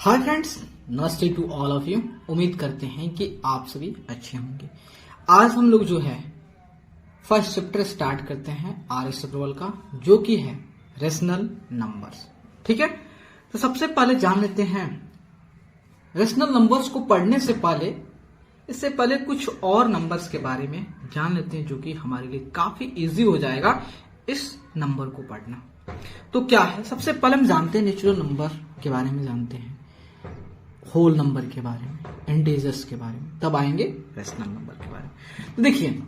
Hi friends, नमस्ते to all of you. उम्मीद करते हैं कि आप सभी अच्छे होंगे। आज हम लोग जो है फर्स्ट चैप्टर स्टार्ट करते हैं आर एस अग्रवाल का, जो कि है रेशनल नंबर्स। ठीक है, तो सबसे पहले जान लेते हैं रेशनल नंबर्स को पढ़ने से पहले, इससे पहले कुछ और नंबर्स के बारे में जान लेते हैं, जो कि हमारे लिए काफी इजी हो जाएगा इस नंबर को पढ़ना। तो क्या है, सबसे पहले हम जानते हैं नेचुरल नंबर के बारे में, जानते हैं होल नंबर के बारे में, इंटीजर्स के बारे में, तब आएंगे रेशनल नंबर के बारे में। तो देखिए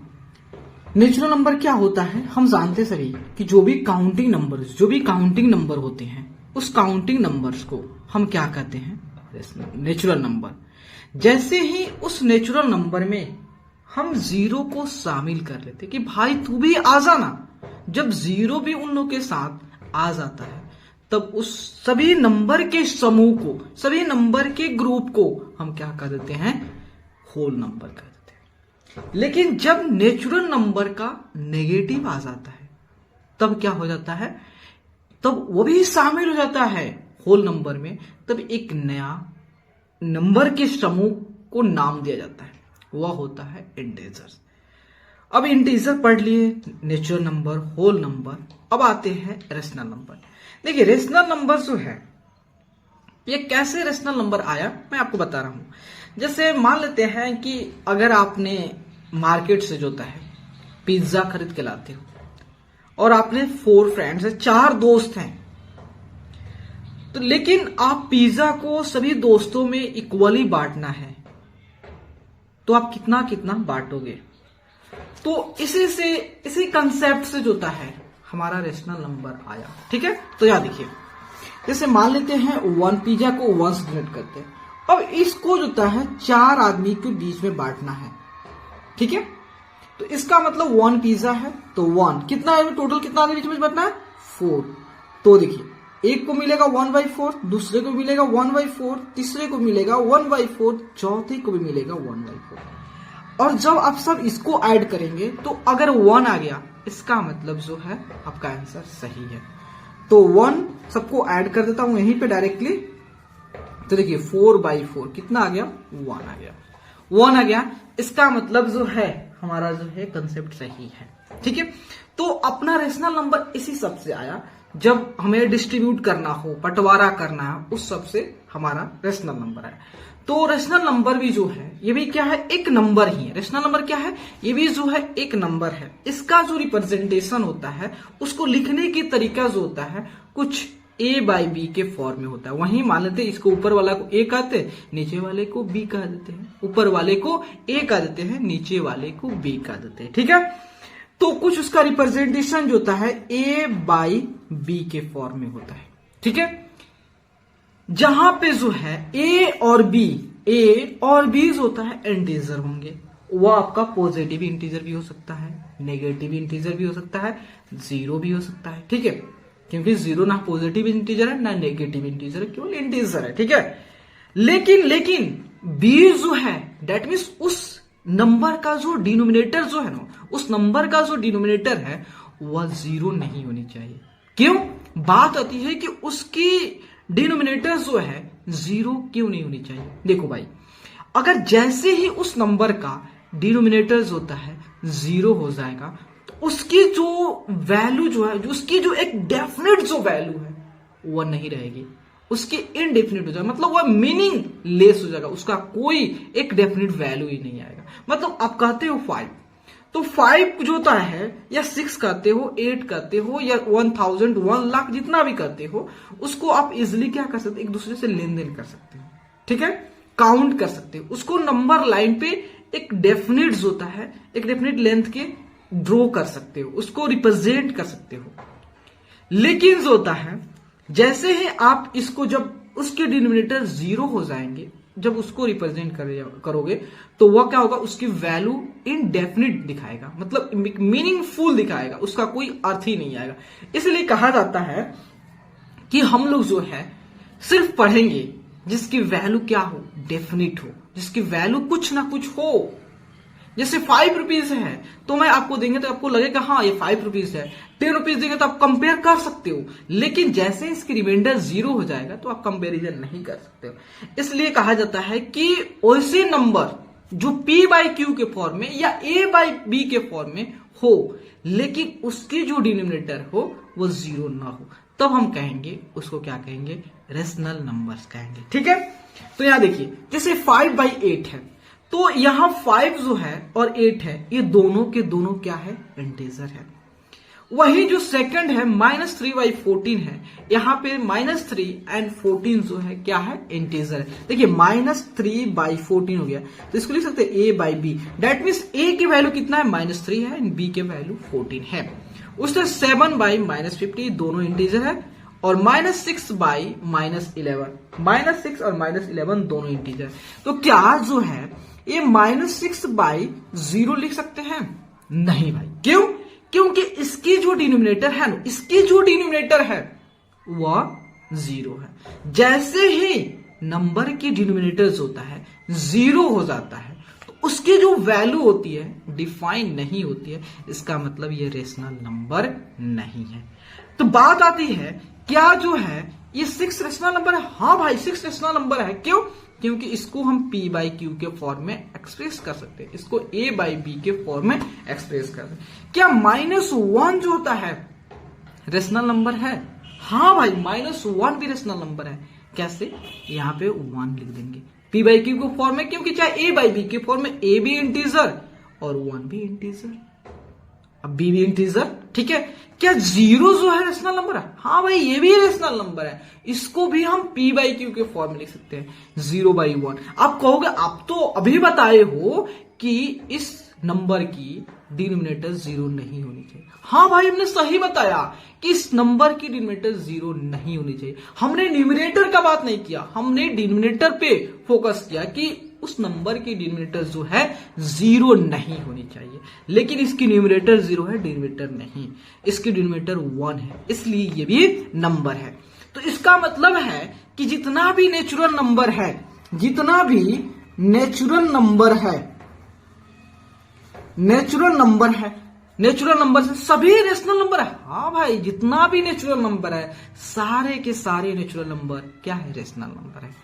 नेचुरल नंबर क्या होता है, हम जानते सभी कि जो भी काउंटिंग नंबर होते हैं, उस काउंटिंग नंबर्स को हम क्या कहते हैं, नेचुरल नंबर। जैसे ही उस नेचुरल नंबर में हम जीरो को शामिल कर लेते कि भाई तू भी आ जाना, जब जीरो भी उन लोगों के साथ आ जाता है, तब उस सभी नंबर के समूह को, सभी नंबर के ग्रुप को हम क्या कर देते हैं, होल नंबर कर देते हैं। लेकिन जब नेचुरल नंबर का नेगेटिव आ जाता है, तब क्या हो जाता है, तब वो भी शामिल हो जाता है होल नंबर में, तब एक नया नंबर के समूह को नाम दिया जाता है, वह होता है इंटीजर्स। अब इंटीजर पढ़ लिए, नेचुरल नंबर, होल नंबर। अब आते हैं रेशनल नंबर। देखिए रेशनल नंबर जो है, ये कैसे रेशनल नंबर आया मैं आपको बता रहा हूं। जैसे मान लेते हैं कि अगर आपने मार्केट से जोता है पिज्जा खरीद के लाते हो, और आपने 4 फ्रेंड्स है, 4 दोस्त हैं, तो लेकिन आप पिज्जा को सभी दोस्तों में इक्वली बांटना है, तो आप कितना कितना बांटोगे। तो इसी कंसेप्ट से जोता है हमारा रेशनल नंबर आया। ठीक है, तो यहां देखिए, जैसे मान लेते हैं 1 पिज्जा को 1 से डिवाइड करते हैं। अब इसको जोता है 4 आदमी के बीच में बांटना है। ठीक है, तो इसका मतलब 1 पिज्जा है, तो 1 कितना है, टोटल कितना आदमी के बीच में बांटना है, 4। तो देखिए एक को मिलेगा 1/4, दूसरे को मिलेगा 1/4, तीसरे को मिलेगा 1/4, चौथे को भी मिलेगा 1/4। और जब आप सब इसको ऐड करेंगे तो अगर 1 आ गया, इसका मतलब जो है आपका आंसर सही है। तो 1 सबको ऐड कर देता हूं यहीं पे डायरेक्टली। तो देखिए 4/4 कितना आ गया, 1 आ गया, 1 आ गया। इसका मतलब जो है हमारा जो है कंसेप्ट सही है। ठीक है, तो अपना रेशनल नंबर इसी सब से आया, जब हमें डिस्ट्रीब्यूट करना हो, बंटवारा करना है, उस सब से हमारा रेशनल नंबर आया। तो रेशनल नंबर भी जो है, ये भी क्या है, एक नंबर ही है। रेशनल नंबर क्या है, ये भी जो है एक नंबर है। इसका जो रिप्रेजेंटेशन होता है, उसको लिखने की तरीका जो होता है, कुछ A/B के फॉर्म में होता है। वहीं मान लेते हैं इसको ऊपर वाला को A कहते हैं, नीचे वाले को B कह देते हैं, ऊपर वाले को A कह देते हैं, नीचे वाले को B कह देते हैं। ठीक है, तो कुछ उसका रिप्रेजेंटेशन जो होता है A/B के फॉर्म में होता है। ठीक है, जहां पे जो है A और B जो होता है इंटीजर होंगे। वो आपका पॉजिटिव इंटीजर भी हो सकता है, नेगेटिव इंटीजर भी हो सकता है, जीरो भी हो सकता है। ठीक है, क्योंकि जीरो ना पॉजिटिव इंटीजर है ना नेगेटिव इंटीजर है, केवल इंटीजर है। ठीक है, लेकिन B जो है, डेट मीन्स उस नंबर का जो डिनोमिनेटर जो है ना, उस नंबर का जो डिनोमिनेटर है वह जीरो नहीं होनी चाहिए। क्यों, बात आती है कि उसकी डिनोमिनेटर जो है जीरो क्यों नहीं होनी चाहिए। देखो भाई, अगर जैसे ही उस नंबर का डिनोमिनेटर जो होता है जीरो हो जाएगा, तो उसकी जो वैल्यू जो है, उसकी जो एक डेफिनेट जो वैल्यू है वह नहीं रहेगी, उसकी इनडेफिनिट हो जाएगा, मतलब वह मीनिंग लेस हो जाएगा, उसका कोई एक डेफिनेट वैल्यू ही नहीं आएगा। मतलब आप कहते हो 5, तो 5 जो होता है, या 6 कहते हो, 8 कहते हो, या 1000, 1 लाख, जितना भी कहते हो, उसको आप इजिली क्या कर सकते, एक दूसरे से लेन देन कर सकते हो। ठीक है, काउंट कर सकते हो उसको, नंबर लाइन पे एक डेफिनेट जो होता है, एक डेफिनेट लेंथ के ड्रॉ कर सकते हो, उसको रिप्रेजेंट कर सकते हो। लेकिन जो होता है, जैसे ही आप इसको, जब उसके डिनोमिनेटर जीरो हो जाएंगे, जब उसको रिप्रेजेंट करोगे, तो वह क्या होगा, उसकी वैल्यू इनडेफिनिट दिखाएगा, मतलब मीनिंगफुल दिखाएगा, उसका कोई अर्थ ही नहीं आएगा। इसलिए कहा जाता है कि हम लोग जो है सिर्फ पढ़ेंगे जिसकी वैल्यू क्या हो, डेफिनिट हो, जिसकी वैल्यू कुछ ना कुछ हो। जैसे 5 रुपीज है तो मैं आपको देंगे तो आपको लगेगा हाँ ये 5 रुपीज है, 10 रुपीज देंगे तो आप कंपेयर कर सकते हो, लेकिन जैसे इसकी रिमाइंडर 0 हो जाएगा तो आप कंपेरिजन नहीं कर सकते हो। इसलिए कहा जाता है कि वैसे नंबर जो P बाई क्यू के फॉर्म में या A बाई B के फॉर्म में हो, लेकिन उसकी जो डिनोमिनेटर हो वो 0 ना हो, तब हम कहेंगे उसको क्या कहेंगे, रेशनल नंबर्स कहेंगे। ठीक है, तो यहां देखिए जैसे 5 बाई 8 है, तो यहां 5 जो है और 8 है, ये दोनों के दोनों क्या है, इंटीजर है। वही जो सेकंड है -3 बाई 14 है, यहां पे -3 एंड 14 जो है क्या है, इंटीजर है। देखिए -3 बाई 14 हो गया, तो इसको लिख सकते हैं A by B। That means A की वैल्यू कितना है, -3 है, एंड B के वैल्यू 14 है। उससे 7 बाई -50 दोनों इंटीजर है, और -6 बाई -11, -6 और -11 दोनों इंटीजर। तो क्या जो है ये -6 बाई 0 लिख सकते हैं, नहीं भाई, क्यों, क्योंकि इसकी जो डिनोमिनेटर है ना, इसकी जो डिनोमिनेटर है वह 0 है। जैसे ही नंबर की डिनोमिनेटर होता है 0 हो जाता है, तो उसकी जो वैल्यू होती है डिफाइन नहीं होती है, इसका मतलब ये रेशनल नंबर नहीं है। तो बात आती है क्या जो है ये 6 रेशनल नंबर है, हाँ भाई 6 रेशनल नंबर है। क्यों, क्योंकि इसको हम P बाई क्यू के फॉर्म में एक्सप्रेस कर सकते हैं, इसको A बाई B के फॉर्म में एक्सप्रेस कर सकते हैं। क्या -1 जो होता है रेशनल नंबर है, हाँ भाई -1 भी रेशनल नंबर है। कैसे, यहाँ पे 1 लिख देंगे P बाई क्यू के फॉर्म में, क्योंकि चाहे A बाई B के फॉर्म में A भी इंटीजर और 1 भी इंटीजर, अब B भी इंटीजर। ठीक है, क्या 0 जो है रेशनल नंबर है, हाँ भाई ये भी रेशनल नंबर है, इसको भी हम P बाई क्यू के फॉर्म में लिख सकते हैं, 0 बाई 1। आप कहोगे आप तो अभी बताए हो कि इस नंबर की डिनोमिनेटर 0 नहीं होनी चाहिए। हाँ भाई हमने सही बताया कि इस नंबर की डिनोमिनेटर 0 नहीं होनी चाहिए। हमने न्यूमरेटर का बात नहीं किया, हमने डिनोमिनेटर पे फोकस किया कि उस नंबर की डिनोमिनेटर जो है 0 नहीं होनी चाहिए, लेकिन इसकी न्यूमरेटर 0 है, डिनोमिनेटर नहीं, इसकी डिनोमिनेटर 1 है, इसलिए ये भी नंबर है। तो इसका मतलब है कि जितना भी नेचुरल नंबर है, जितना भी नेचुरल नंबर है, नेचुरल नंबर है, नेचुरल नंबर से सभी रेशनल नंबर है। हाँ भाई जितना भी नेचुरल नंबर है, सारे के सारे नेचुरल नंबर क्या है, रेशनल नंबर है।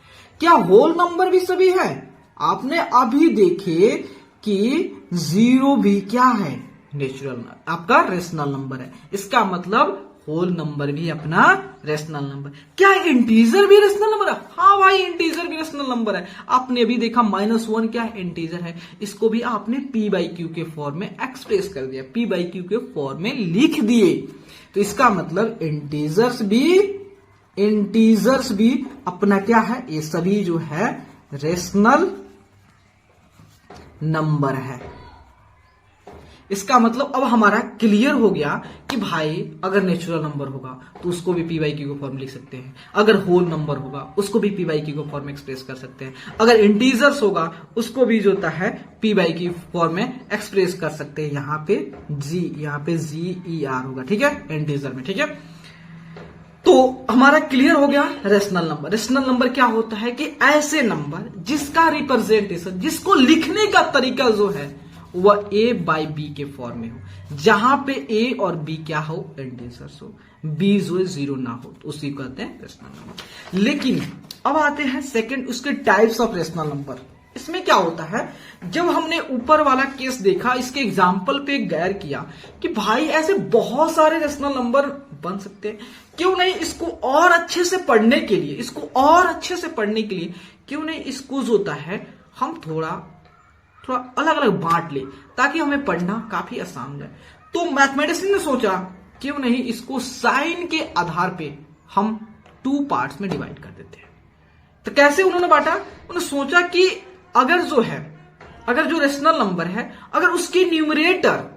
क्या होल नंबर भी सभी है, आपने अभी देखे कि 0 भी क्या है, नेचुरल आपका रेशनल नंबर है। इसका मतलब होल नंबर भी अपना रेशनल नंबर। क्या इंटीजर भी रेशनल नंबर है, हाँ भाई इंटीजर भी रेशनल नंबर है। आपने अभी देखा -1 क्या है, इंटीजर है, इसको भी आपने P बाई क्यू के फॉर्म में एक्सप्रेस कर दिया, P बाई क्यू के फॉर्म में लिख दिए। तो इसका मतलब इंटीजर्स भी अपना क्या है, ये सभी जो है रेशनल नंबर है। इसका मतलब अब हमारा क्लियर हो गया कि भाई अगर नेचुरल नंबर होगा तो उसको भी P बाई क्यू को फॉर्म लिख सकते हैं, अगर होल नंबर होगा उसको भी P बाई क्यू को फॉर्म में एक्सप्रेस कर सकते हैं, अगर इंटीजर्स होगा उसको भी जो होता है P बाई क्यू फॉर्म में एक्सप्रेस कर सकते हैं। यहाँ पे GER होगा, ठीक है, इंटीजर में। ठीक है, तो हमारा क्लियर हो गया रेशनल नंबर। रेशनल नंबर क्या होता है कि ऐसे नंबर जिसका रिप्रेजेंटेशन, जिसको लिखने का तरीका जो है वह A बाई B के फॉर्म में हो, जहां पे A और B क्या हो, इंटीजर्स हो, B जो 0 ना हो, तो उसी को कहते हैं रेशनल नंबर। लेकिन अब आते हैं सेकंड उसके टाइप्स ऑफ रेशनल नंबर। इसमें क्या होता है, जब हमने ऊपर वाला केस देखा, इसके एग्जाम्पल पे गैर किया कि भाई ऐसे बहुत सारे रेशनल नंबर बन सकते हैं, क्यों नहीं इसको और अच्छे से पढ़ने के लिए, इसको और अच्छे से पढ़ने के लिए क्यों नहीं इसको जो होता है हम थोड़ा अलग अलग बांट ले, ताकि हमें पढ़ना काफी आसान हो जाए। तो मैथमेटिशियन ने सोचा क्यों नहीं इसको साइन के आधार पे हम 2 पार्ट्स में डिवाइड कर देते हैं। तो कैसे उन्होंने बांटा, उन्होंने सोचा कि अगर जो रेशनल नंबर है, अगर उसकी न्यूमरेटर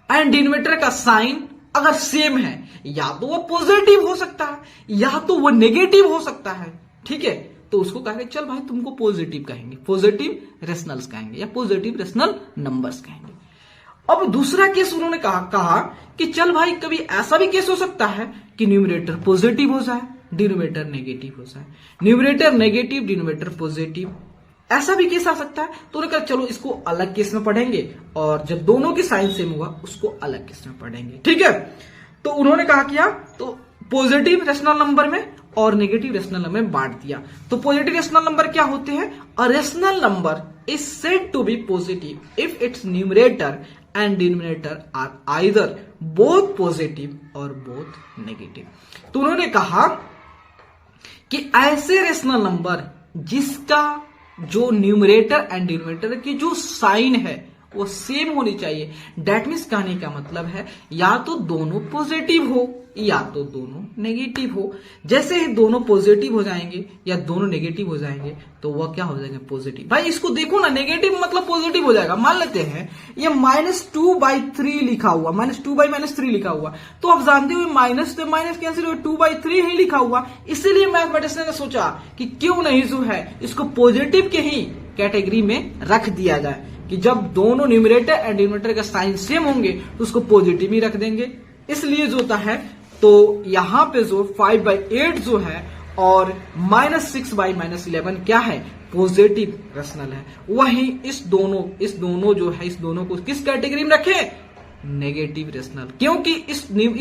एंड डिनोमिनेटर का साइन अगर सेम है, या तो वो पॉजिटिव हो सकता है या तो वो नेगेटिव हो सकता है, ठीक है, तो उसको कहेंगे चल भाई तुमको पॉजिटिव कहेंगे, पॉजिटिव रेशनल्स कहेंगे या पॉजिटिव रेशनल नंबर्स कहेंगे। अब दूसरा केस उन्होंने कहा कि चल भाई कभी ऐसा भी केस हो सकता है कि न्यूमरेटर पॉजिटिव हो जाए, डिनोमिनेटर नेगेटिव हो जाए, न्यूमरेटर नेगेटिव, डिनोमिनेटर पॉजिटिव, ऐसा भी केस आ सकता है। तो उन्होंने कहा चलो इसको अलग केस में पढ़ेंगे और जब दोनों की साइन सेम हुआ उसको अलग केस में पढ़ेंगे, ठीक है। तो उन्होंने कहा किया तो पॉजिटिव रेशनल नंबर में और नेगेटिव रेशनल नंबर में बांट दिया। तो पॉजिटिव रेशनल नंबर क्या होते हैं? A rational number is said to be positive if its numerator and denominator are either both positive और बोथ नेगेटिव। तो उन्होंने कहा कि ऐसे रेशनल नंबर जिसका जो न्यूमरेटर एंड डिनोमिनेटर की जो साइन है वो सेम होनी चाहिए। डेट मीन्स कहने का मतलब है या तो दोनों पॉजिटिव हो या तो दोनों नेगेटिव हो। जैसे ही दोनों पॉजिटिव हो जाएंगे या दोनों नेगेटिव हो जाएंगे तो वह क्या हो जाएंगे? पॉजिटिव। भाई इसको देखो ना, नेगेटिव मतलब पॉजिटिव हो जाएगा। मान लेते हैं ये -2/3 लिखा हुआ, -2/-3 लिखा हुआ, तो आप जानते हो माइनस से माइनस कैंसिल हो, 2/3 ही लिखा हुआ। इसीलिए मैथमेटिक्स ने सोचा कि क्यों नहीं जो है इसको पॉजिटिव के ही कैटेगरी में रख दिया जाए कि जब दोनों न्यूमरेटर एंड डिनोमिनेटर का साइन सेम होंगे तो उसको पॉजिटिव ही रख देंगे। इसलिए जो होता है तो यहां पे जो 5/8 जो है और -6/-11 क्या है? पॉजिटिव रेशनल है। वहीं इस दोनों जो है इस दोनों को किस कैटेगरी में रखें? नेगेटिव रेशनल, क्योंकि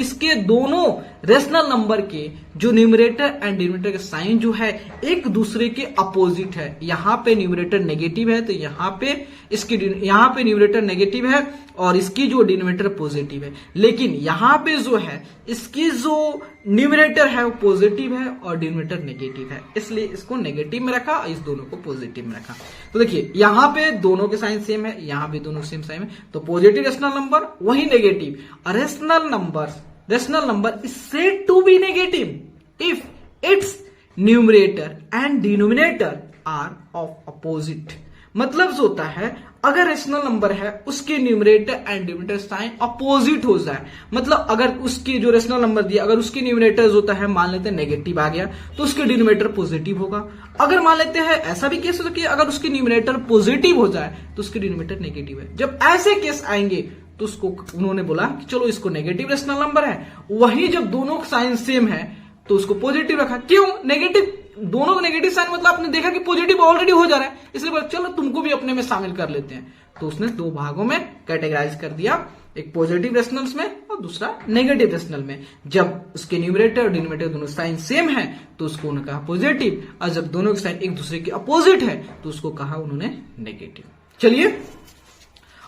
इसके दोनों रेशनल नंबर के जो न्यूमरेटर एंड डिनोमिनेटर का साइन जो है एक दूसरे के अपोजिट है। यहां पे न्यूमरेटर नेगेटिव है तो यहां पे न्यूमरेटर नेगेटिव है और इसकी जो डिनोमिनेटर पॉजिटिव है, लेकिन यहां पे जो है इसकी जो न्यूमरेटर है वो पॉजिटिव है और डिनोमिनेटर नेगेटिव है, इसलिए इसको नेगेटिव में रखा, इस दोनों को पॉजिटिव में रखा। तो देखिए यहां पे दोनों के साइन सेम है, यहां भी दोनों सेम साइन है, तो पॉजिटिव रेशनल नंबर वही negative. Rational number is said to be negative if its numerator and denominator are of opposite. मतलब जो होता है अगर रेशनल नंबर है उसके numerator and denominator sign opposite हो जाए, मतलब अगर उसकी जो रेशनल नंबर दिया अगर उसकी न्यूमरेटर जो होता है मान लेते हैं नेगेटिव आ गया तो उसके डिनोमिनेटर पॉजिटिव होगा। अगर मान लेते हैं ऐसा भी केस हो सकता है अगर उसकी न्यूमरेटर पॉजिटिव हो जाए तो उसके डिनोमिनेटर नेगेटिव है। जब ऐसे केस आएंगे तो उसको उन्होंने बोला कि चलो इसको नेगेटिव रेशनल नंबर है। वहीं जब दोनों का साइन सेम है तो उसको पॉजिटिव रखा। क्यों? नेगेटिव, दोनों का नेगेटिव साइन मतलब आपने देखा कि पॉजिटिव ऑलरेडी हो जा रहा है, इसलिए बोला चलो तुमको भी अपने में शामिल कर लेते हैं। तो उसने दो भागों में कैटेगराइज कर दिया, एक पॉजिटिव रेशनल्स में और दूसरा नेगेटिव रेशनल में। जब उसके न्यूमरेटर और डिनोमिनेटर दोनों साइन सेम है तो उसको उन्होंने कहा पॉजिटिव, और जब दोनों के साइन एक दूसरे के अपोजिट है तो उसको कहा उन्होंने नेगेटिव। चलिए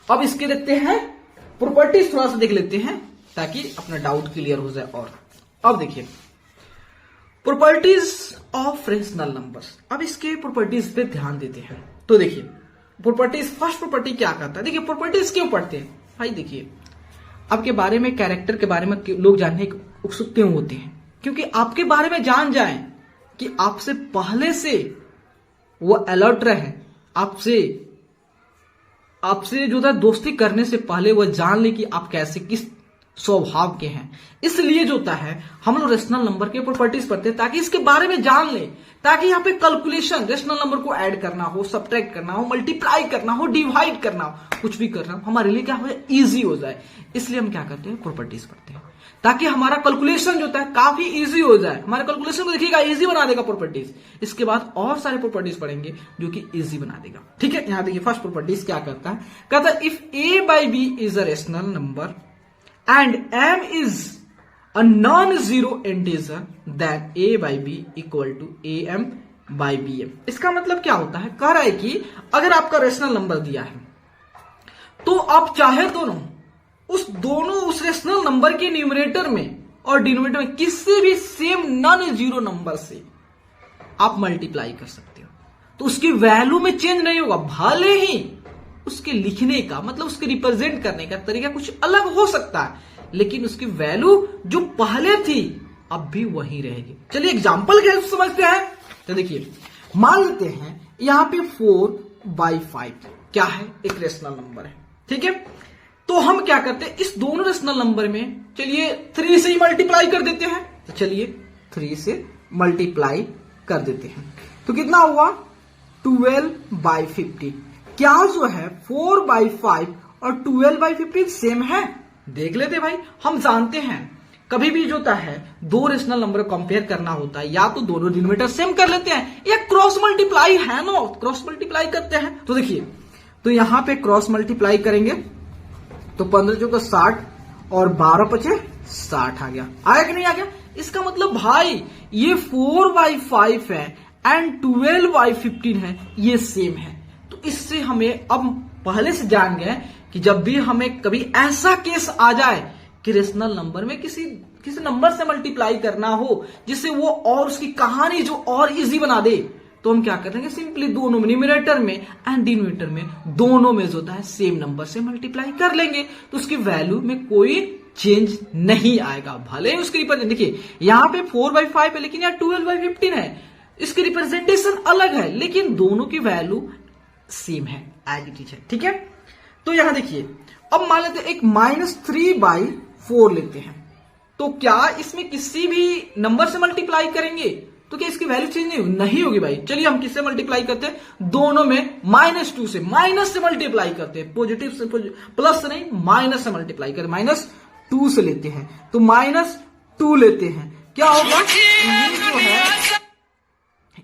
अब इसके देखते हैं प्रॉपर्टीज, थोड़ा सा देख लेते हैं ताकि अपना डाउट क्लियर हो जाए। और अब देखिए प्रॉपर्टीज ऑफ रेशनल नंबर्स, अब इसके प्रॉपर्टीज पे ध्यान देते हैं। तो देखिए प्रॉपर्टीज, फर्स्ट प्रॉपर्टी क्या कहता है? देखिए प्रॉपर्टीज क्यों पढ़ते हैं भाई? देखिए आपके बारे में, कैरेक्टर के बारे में लोग जानने के उत्सुक क्यों होते हैं? क्योंकि आपके बारे में जान जाएं कि आपसे पहले से वो अलर्ट रहे, आपसे जो था दोस्ती करने से पहले वह जान ले कि आप कैसे किस स्वभाव के हैं। इसलिए जो होता है हम लोग रेशनल नंबर के प्रॉपर्टीज पढ़ते हैं ताकि इसके बारे में जान ले, ताकि यहाँ पे कैलकुलेशन रेशनल नंबर को ऐड करना हो, सब्ट्रैक्ट करना हो, मल्टीप्लाई करना हो, डिवाइड करना हो, कुछ भी करना हो हमारे लिए क्या हो जाए? इजी हो जाए। इसलिए हम क्या करते हैं? प्रॉपर्टीज पढ़ते हैं ताकि हमारा कैलकुलेशन जो होता है काफी इजी हो जाए। हमारे कैलकुलेशन को देखिएगा इजी बना देगा प्रॉपर्टीज। इसके बाद और सारे प्रॉपर्टीज पढ़ेंगे जो कि इजी बना देगा। ठीक है, यहां देखिए फर्स्ट प्रॉपर्टीज क्या करता है? कहता है if a by b is अ रेशनल नंबर and m is a non-zero integer then a by b equal to am by bm। इसका मतलब क्या होता है? कह रहा है कि अगर आपका रेशनल नंबर दिया है तो आप चाहे उस रेशनल नंबर के न्यूमरेटर में और डिनोमिनेटर में किसी भी सेम नॉन जीरो नंबर से आप मल्टीप्लाई कर सकते हो, तो उसकी वैल्यू में चेंज नहीं होगा। भले ही उसके लिखने का मतलब उसके रिप्रेजेंट करने का तरीका कुछ अलग हो सकता है, लेकिन उसकी वैल्यू जो पहले थी अब भी वही रहेगी। चलिए एग्जांपल के समझते हैं। तो देखिए मान लेते हैं यहां पे 4/5 क्या है? एक रेशनल नंबर है। ठीक है, तो हम क्या करते हैं? इस दोनों रेशनल नंबर में चलिए 3 से ही मल्टीप्लाई कर देते हैं। तो चलिए 3 से मल्टीप्लाई कर देते हैं तो कितना हुआ? 12/50। क्या जो है 4/5 और 12/15 सेम है? देख लेते भाई, हम जानते हैं कभी भी जो होता है दो रेशनल नंबर कंपेयर करना होता है, या तो दोनों डिनोमिनेटर सेम कर लेते हैं या क्रॉस मल्टीप्लाई है ना, क्रॉस मल्टीप्लाई करते हैं। तो देखिए, तो यहां पे क्रॉस मल्टीप्लाई करेंगे तो 15 चौका 60 और 12 पचे 60 आ गया। आया कि नहीं आ गया? इसका मतलब भाई ये 4/5 है एंड 12/15 है, ये सेम है। तो इससे हमें अब पहले से जान गए कि जब भी हमें कभी ऐसा केस आ जाए कि रेशनल नंबर में किसी नंबर से मल्टीप्लाई करना हो जिससे वो और उसकी कहानी जो और इजी बना दे, तो हम क्या करेंगे, सिंपली दोनों में, न्यूमरेटर में एंड डिनोमिनेटर में, दोनों में जो होता है सेम नंबर से मल्टीप्लाई कर लेंगे, तो उसकी वैल्यू में कोई चेंज नहीं आएगा। भले ही उसकी रिप्रेजेंट, देखिए यहां पे 4/5 है लेकिन यहाँ 12/15 है, इसकी रिप्रेजेंटेशन अलग है लेकिन दोनों की वैल्यू सेम है, एज इट इज है। ठीक है, तो यहां देखिए, अब मान लेते हैं एक -3/4 लेते हैं, तो क्या इसमें किसी भी नंबर से मल्टीप्लाई करेंगे तो क्या इसकी वैल्यू चेंज नहीं होगी भाई? चलिए हम किससे मल्टीप्लाई करते हैं, दोनों में -2 से, माइनस से मल्टीप्लाई करते हैं, पॉजिटिव से प्लस से नहीं, माइनस से मल्टीप्लाई करें, -2 से लेते हैं, तो -2 लेते हैं, क्या होगा,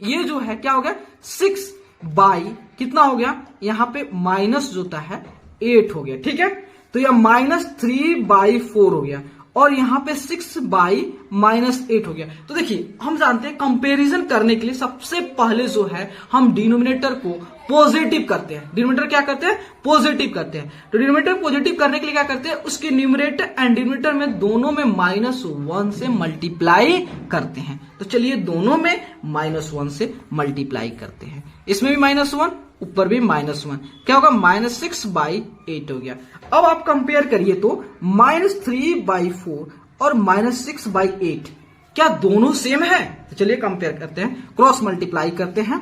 ये जो है क्या हो गया, 6 बाई कितना हो गया, यहां पे माइनस जो होता है 8 हो गया। ठीक है, तो यह -3/4 हो गया और यहां पे 6/-8 हो गया। तो देखिए, हम जानते हैं कंपैरिजन करने के लिए सबसे पहले जो है हम डिनोमिनेटर को पॉजिटिव करते हैं। डिनोमिनेटर क्या करते हैं, पॉजिटिव करते हैं। तो डिनोमिनेटर पॉजिटिव करने के लिए क्या करते हैं, उसके न्यूमरेटर एंड डिनोमिनेटर में दोनों में -1 से मल्टीप्लाई करते हैं। तो चलिए दोनों में -1 से मल्टीप्लाई करते हैं, इसमें भी -1, ऊपर भी -1, क्या होगा, -6/8 हो गया। अब आप कंपेयर करिए तो -3/4 और -6/8 क्या दोनों सेम है? तो चलिए कंपेयर करते हैं, क्रॉस मल्टीप्लाई करते हैं,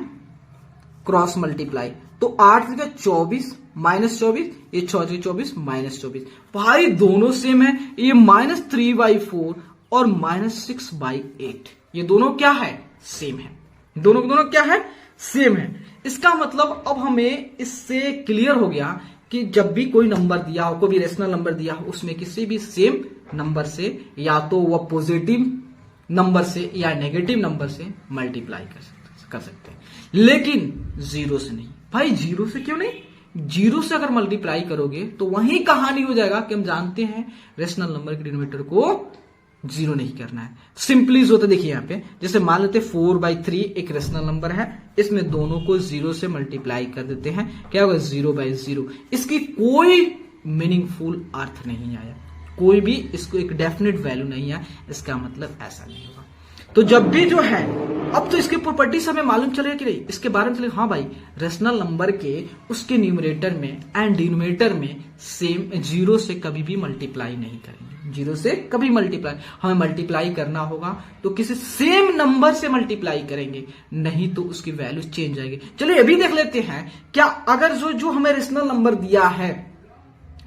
क्रॉस मल्टीप्लाई, तो 8 से 24 -24, ये 6 से 24 -24, भाई दोनों सेम है। ये -3/4 और -6/8, ये दोनों क्या है, सेम है, दोनों क्या है, सेम है। इसका मतलब अब हमें इससे क्लियर हो गया कि जब भी कोई नंबर दिया हो, कोई भी रेशनल नंबर दिया हो, उसमें किसी भी सेम नंबर से या तो वह पॉजिटिव नंबर से या नेगेटिव नंबर से मल्टीप्लाई कर सकते हैं, लेकिन 0 से नहीं। भाई 0 से क्यों नहीं, 0 से अगर मल्टीप्लाई करोगे तो वही कहानी हो जाएगा कि हम जानते हैं रेशनल नंबर के डिनोमिनेटर को 0 नहीं करना है। सिंपली जो होता है, देखिए यहाँ पे जैसे मान लेते 4/3 एक रेशनल नंबर है, इसमें दोनों को 0 से मल्टीप्लाई कर देते हैं, क्या होगा, 0/0। इसकी कोई मीनिंगफुल अर्थ नहीं आया, कोई भी इसको एक डेफिनेट वैल्यू नहीं है, इसका मतलब ऐसा नहीं होगा। तो जब भी जो है, अब तो इसके प्रॉपर्टीज हमें मालूम चलेगा कि नहीं, इसके बारे में चलेगा, हाँ भाई रेशनल नंबर के उसके न्यूमरेटर में एंड डिनोमिनेटर में सेम 0 से कभी भी मल्टीप्लाई नहीं करेंगे, 0 से कभी मल्टीप्लाई, हमें मल्टीप्लाई करना होगा तो किसी सेम नंबर से मल्टीप्लाई करेंगे, नहीं तो उसकी वैल्यू चेंज आएगी। चलिए अभी देख लेते हैं, क्या अगर जो हमें रेशनल नंबर दिया है,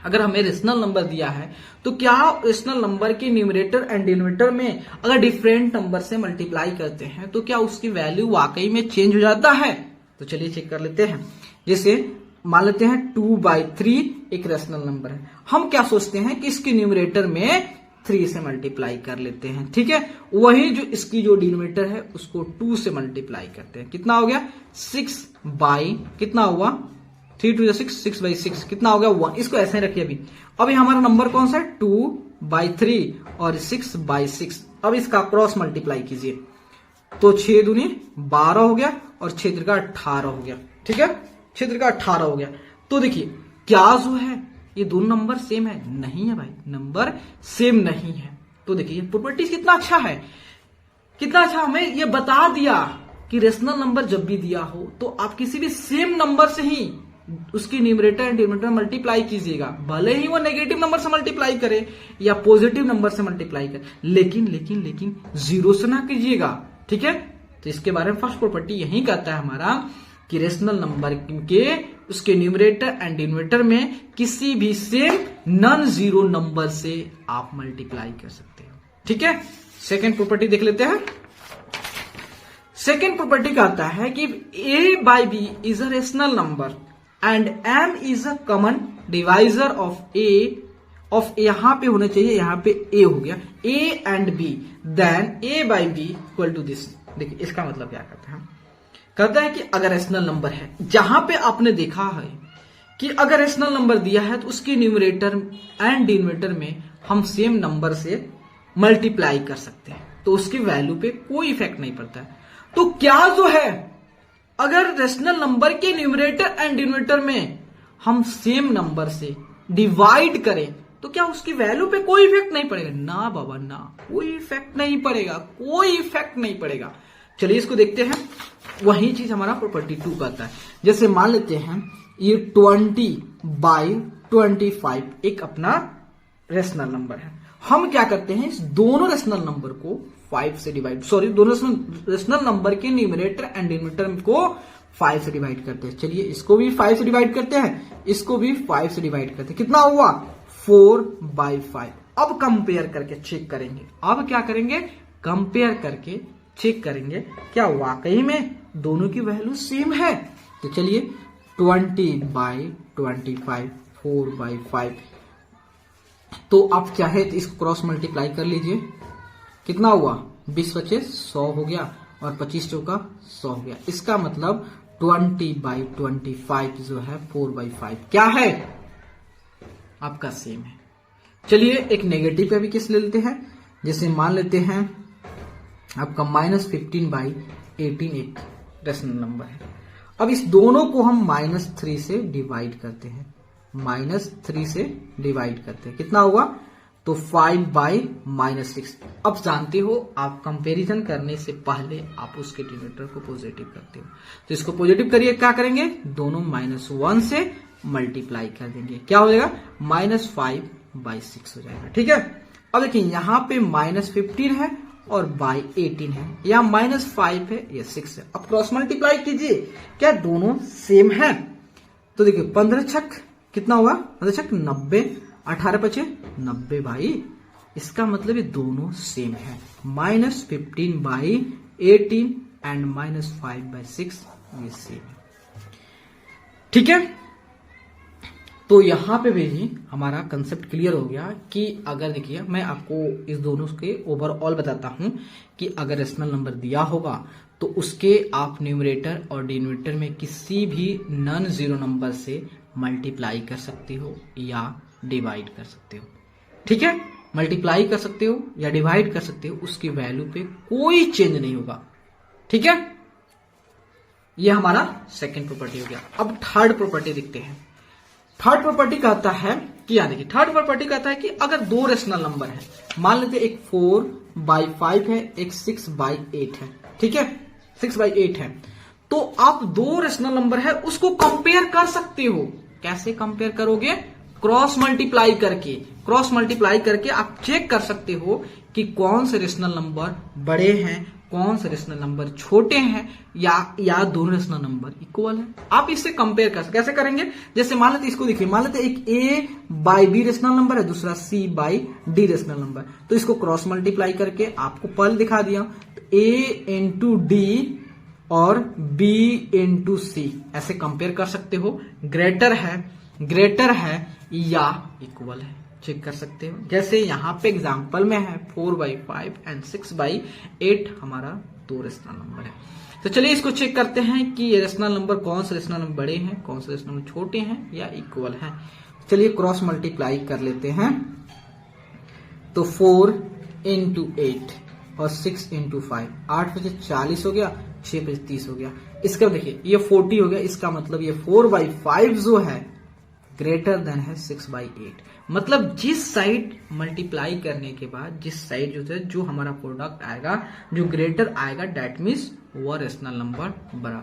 अगर हमें रेशनल नंबर दिया है तो क्या रेशनल नंबर के न्यूमरेटर एंड डिनोमिनेटर में अगर डिफरेंट नंबर से मल्टीप्लाई करते हैं तो क्या उसकी वैल्यू वाकई में चेंज हो जाता है? तो चलिए चेक कर लेते हैं। जैसे मान लेते हैं 2/3 एक रेशनल नंबर है, हम क्या सोचते हैं कि इसके न्यूमरेटर में 3 से मल्टीप्लाई कर लेते हैं, ठीक है, वही जो इसकी जो डिनोमिनेटर है उसको 2 से मल्टीप्लाई करते हैं, कितना हो गया, 6 कितना हुआ, 3 2 6, 6/6 कितना हो गया, 1। इसको ऐसे ही रखिए। अभी हमारा नंबर कौन सा है, 2/3 और 6/6। अब इसका क्रॉस मल्टीप्लाई कीजिए तो 6 दूनी 12 हो गया और 6 त्रिका 18 हो गया, ठीक है, 6 त्रिका 18 हो गया। तो देखिए क्या जो है ये दोनों नंबर सेम है, नहीं है भाई, नंबर सेम नहीं है। तो देखिए प्रॉपर्टीज कितना अच्छा है, कितना अच्छा हमें ये बता दिया कि रेशनल नंबर जब भी दिया हो तो आप किसी भी सेम नंबर से ही उसकी न्यूमरेटर एंड डिनोमिनेटर मल्टीप्लाई कीजिएगा, भले ही वो नेगेटिव नंबर से मल्टीप्लाई करे या पॉजिटिव नंबर से मल्टीप्लाई करे, लेकिन 0 से ना कीजिएगा, ठीक है। तो इसके बारे में फर्स्ट प्रॉपर्टी यही कहता है हमारा कि रेशनल नंबर के उसके न्यूमरेटर एंड डिनोमिनेटर में किसी भी सेम नॉन जीरो नंबर से आप मल्टीप्लाई कर सकते हो, ठीक है। सेकेंड प्रॉपर्टी देख लेते हैं। सेकेंड प्रॉपर्टी कहता है कि a/b इज अ रेशनल नंबर and m is a common divisor of a of यहां पे होना चाहिए, यहां पे ए हो गया, A and B, then A by B equal to this. देखिए इसका मतलब क्या करता है, कहता है कि अगर रेशनल नंबर है, जहां पे आपने देखा है कि अगर रेशनल नंबर दिया है तो उसके न्यूमरेटर एंड डिनोमिनेटर में हम सेम नंबर से मल्टीप्लाई कर सकते हैं, तो उसकी वैल्यू पे कोई इफेक्ट नहीं पड़ता है। तो क्या जो है, अगर रेशनल नंबर के न्यूमरेटर एंड डिनोमिनेटर में हम सेम नंबर से डिवाइड करें तो क्या उसकी वैल्यू पे कोई इफेक्ट नहीं पड़ेगा? ना बाबा ना, कोई इफेक्ट नहीं पड़ेगा, कोई इफेक्ट नहीं पड़ेगा। चलिए इसको देखते हैं। वही चीज हमारा प्रॉपर्टी 2 कहता है। जैसे मान लेते हैं ये 20/25 एक अपना रेशनल नंबर है। हम क्या करते हैं, इस दोनों रेशनल नंबर को 5 से डिवाइड, दोनों रेशनल नंबर के न्यूमरेटर एंड डिनोमिनेटर को 5 से डिवाइड करते हैं। चलिए इसको भी 5 से डिवाइड करते हैं, इसको भी 5 से डिवाइड करते हैं। कितना हुआ? 4/5। अब कंपेयर करके चेक करेंगे। अब क्या करेंगे? कंपेयर करके चेक करेंगे क्या वाकई में दोनों की वैल्यू सेम है। तो चलिए 20/25 4/5, तो आप चाहे तो इसको क्रॉस मल्टीप्लाई कर लीजिए। कितना हुआ? 20 बचे 100 हो गया और 25 चौका 100 हो गया। इसका मतलब 20/25 जो है 4/5 क्या है? आपका सेम है। चलिए एक नेगेटिव पे भी केस ले लेते हैं। जैसे मान लेते हैं आपका -15/18 एक रेशनल नंबर है। अब इस दोनों को हम -3 से डिवाइड करते हैं, -3 से डिवाइड करते हैं। कितना होगा? तो 5/-6। अब जानते हो आप कंपैरिजन करने से पहले आप उसके डिनोमिनेटर को पॉजिटिव करते हो, तो इसको पॉजिटिव करिए। क्या करेंगे? दोनों -1 से मल्टीप्लाई कर देंगे। क्या हो जाएगा? -5/6 हो जाएगा। ठीक है। अब देखिए यहां पे -15 है और बाई 18 है, यहाँ -5 है, ये 6 है। अब क्रॉस मल्टीप्लाई कीजिए, क्या दोनों सेम है? तो देखिए 15 छक कितना हुआ? 15 छक 90, 18 बचे 90 भाई। इसका मतलब ये दोनों सेम है। -15/18 एंड -5/6 ये सेम है। ठीक है। तो यहां पे भी हमारा कंसेप्ट क्लियर हो गया कि अगर देखिए मैं आपको इस दोनों के ओवरऑल बताता हूं कि अगर रेशनल नंबर दिया होगा तो उसके आप न्यूमरेटर और डिनोमिनेटर में किसी भी नॉन जीरो नंबर से मल्टीप्लाई कर सकते हो या डिवाइड कर सकते हो। ठीक है। मल्टीप्लाई कर सकते हो या डिवाइड कर सकते हो, उसकी वैल्यू पे कोई चेंज नहीं होगा। ठीक है। यह हमारा सेकेंड प्रॉपर्टी हो गया। अब थर्ड प्रॉपर्टी देखते हैं। थर्ड प्रॉपर्टी कहता है कि यहां देखिए, थर्ड प्रॉपर्टी कहता है कि अगर दो रेशनल नंबर है, मान लेते एक 4/5 है, एक 6/8 है। ठीक है, 6/8 है, तो आप दो रेशनल नंबर है उसको कंपेयर कर सकते हो। कैसे कंपेयर करोगे? क्रॉस मल्टीप्लाई करके। क्रॉस मल्टीप्लाई करके आप चेक कर सकते हो कि कौन से रेशनल नंबर बड़े हैं, कौन से रेशनल नंबर छोटे हैं, या दोनों रेशनल नंबर इक्वल है। आप इससे कंपेयर कर सकते। कैसे करेंगे? जैसे मान लेते इसको देखिए, मान लेते एक A/B रेशनल नंबर है, दूसरा C/D रेशनल नंबर, तो इसको क्रॉस मल्टीप्लाई करके आपको पहले दिखा दिया, तो A/D और B/C ऐसे कंपेयर कर सकते हो। ग्रेटर है या इक्वल है, चेक कर सकते हो। जैसे यहां पे एग्जांपल में है 4/5 एंड 6/8 हमारा दो रेशनल नंबर है। तो चलिए इसको चेक करते हैं कि ये रेशनल नंबर, कौन से रेशनल नंबर बड़े हैं, कौन से रेशनल नंबर छोटे हैं या इक्वल हैं। चलिए क्रॉस मल्टीप्लाई कर लेते हैं। तो 4 × 8 और 6 × 5, 8 बजे 40 हो गया, 6 बजे 30 हो गया। इसका देखिए ये 40 हो गया। इसका मतलब ये 4/5 जो है ग्रेटर देन है 6/8। मतलब जिस साइड मल्टीप्लाई करने के बाद जिस साइड जो हमारा प्रोडक्ट आएगा, जो ग्रेटर आएगा, दैट मीन्स वह रेशनल नंबर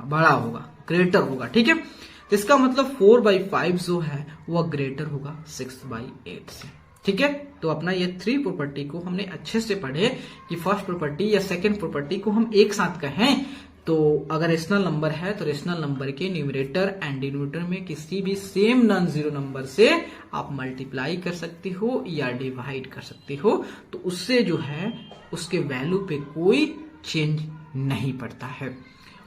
बड़ा होगा, ग्रेटर होगा। ठीक है। तो इसका मतलब 4/5 जो है वह ग्रेटर होगा 6/8 से। ठीक है। तो अपना ये 3 प्रॉपर्टी को हमने अच्छे से पढ़े कि फर्स्ट प्रॉपर्टी या सेकेंड प्रॉपर्टी को हम एक साथ कहें तो अगर रेशनल नंबर है तो रेशनल नंबर के न्यूमरेटर एंड डिनोमिनेटर में किसी भी सेम नॉन जीरो नंबर से आप मल्टीप्लाई कर सकते हो या डिवाइड कर सकते हो, तो उससे जो है उसके वैल्यू पे कोई चेंज नहीं पड़ता है।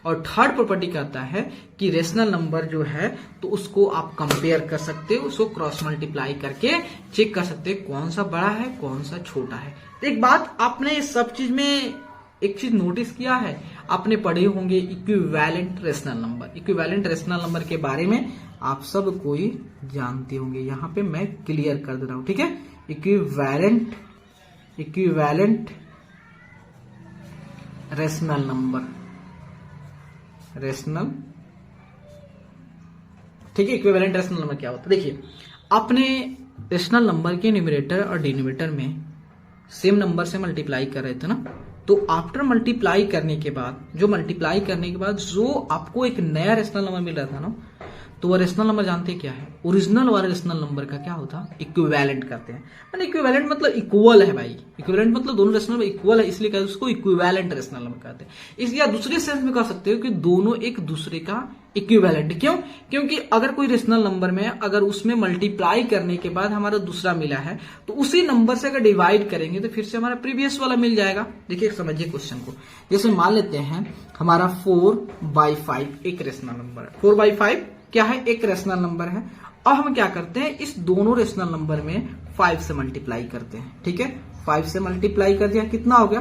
और थर्ड प्रॉपर्टी कहता है कि रेशनल नंबर जो है तो उसको आप कंपेयर कर सकते हो, उसको क्रॉस मल्टीप्लाई करके चेक कर सकते हो कौन सा बड़ा है कौन सा छोटा है। तो एक बात आपने इस सब चीज में एक चीज नोटिस किया है, आपने पढ़े होंगे equivalent rational number. Equivalent rational number के बारे में आप सब कोई जानते होंगे, यहां पे मैं क्लियर कर दे रहा हूं, ठीक है। इक्विवेलेंट रेशनल नंबर, रेशनल, ठीक है। इक्विवेलेंट रेशनल नंबर क्या होता है, देखिए अपने रेशनल नंबर के न्यूमरेटर और डिनोमिनेटर में सेम नंबर से मल्टीप्लाई कर रहे थे ना, तो आफ्टर मल्टीप्लाई करने के बाद जो आपको एक नया रेशनल नंबर मिल रहा था ना, तो वह रेशनल नंबर जानते हैं क्या है, ओरिजिनल वाले रेशनल नंबर का क्या होता है, इक्विवेलेंट करते हैं। मैंने इक्विवेलेंट मतलब इक्वल है भाई, इक्विवेलेंट मतलब दोनों रेशनल नंबर इक्वल है, इसलिए कहते हैं उसको इक्विवेलेंट रेशनल नंबर कहते हैं। इसलिए आप दूसरे सेंस में कह सकते हो कि दोनों एक दूसरे का इक्विवेलेंट। क्यों? क्योंकि अगर कोई रेशनल नंबर में अगर उसमें मल्टीप्लाई करने के बाद हमारा दूसरा मिला है, तो उसी नंबर से अगर डिवाइड करेंगे तो फिर से हमारा प्रीवियस वाला मिल जाएगा। देखिए समझिए क्वेश्चन को, जैसे मान लेते हैं हमारा 4/5 एक रेशनल नंबर है, 4/5 क्या है, एक रेशनल नंबर है। अब हम क्या करते हैं, इस दोनों रेशनल नंबर में 5 से मल्टीप्लाई करते हैं, ठीक है। 5 से मल्टीप्लाई कर दिया, कितना हो गया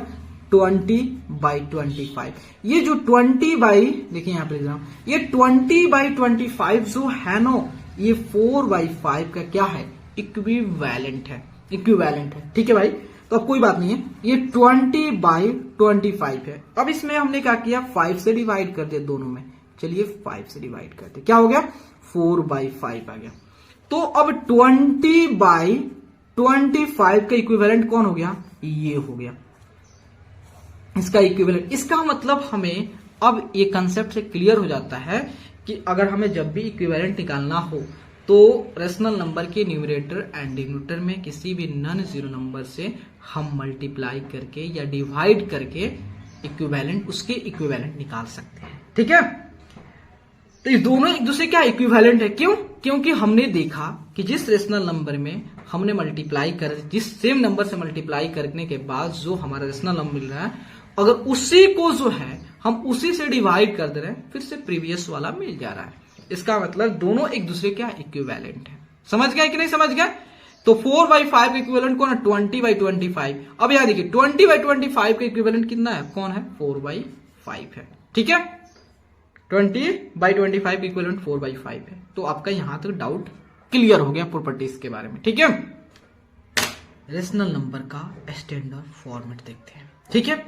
20/25। ये जो 20 देखिए यहां पर लिख रहा हूं, ये 20/25 जो है ना, ये 4/5 का क्या है, इक्विवेलेंट है, ठीक है भाई। तो अब कोई बात नहीं है, ये 20/25 है। अब इसमें हमने क्या किया, 5 से डिवाइड कर दिया दोनों में, चलिए 5 से डिवाइड करते, क्या हो गया 4/5 आ गया। तो अब 20/25 का इक्विवेलेंट कौन हो गया, ये हो गया इसका इक्विवेलेंट। इसका मतलब हमें अब ये कंसेप्ट से क्लियर हो जाता है कि अगर हमें जब भी इक्विवेलेंट निकालना हो तो रेशनल नंबर के न्यूमरेटर एंड डिनोमिनेटर में किसी भी नॉन जीरो नंबर से हम मल्टीप्लाई करके या डिवाइड करके उसके इक्विवेलेंट निकाल सकते हैं, ठीक है। तो ये दोनों एक दूसरे क्या इक्विवेलेंट है, क्यों? क्योंकि हमने देखा कि जिस रेशनल नंबर में हमने मल्टीप्लाई कर, जिस सेम नंबर से मल्टीप्लाई करने के बाद जो हमारा रेशनल नंबर मिल रहा है, अगर उसी को जो है हम उसी से डिवाइड कर दे रहे हैं, फिर से प्रीवियस वाला मिल जा रहा है। इसका मतलब दोनों एक दूसरे क्या इक्विवेलेंट है। समझ गए कि नहीं समझ गए? तो 4/5 का इक्विवेलेंट कौन है, 20/25। अब यहां देखिए 20/25 का इक्विवेलेंट कितना है, कौन है, 4/5 है, ठीक है। 20/25 का इक्विवेलेंट 4/5 है। तो आपका यहां तक डाउट क्लियर हो गया प्रॉपर्टीज के बारे में, ठीक है। रेशनल नंबर का स्टैंडर्ड फॉर्मेट देखते हैं, ठीक है।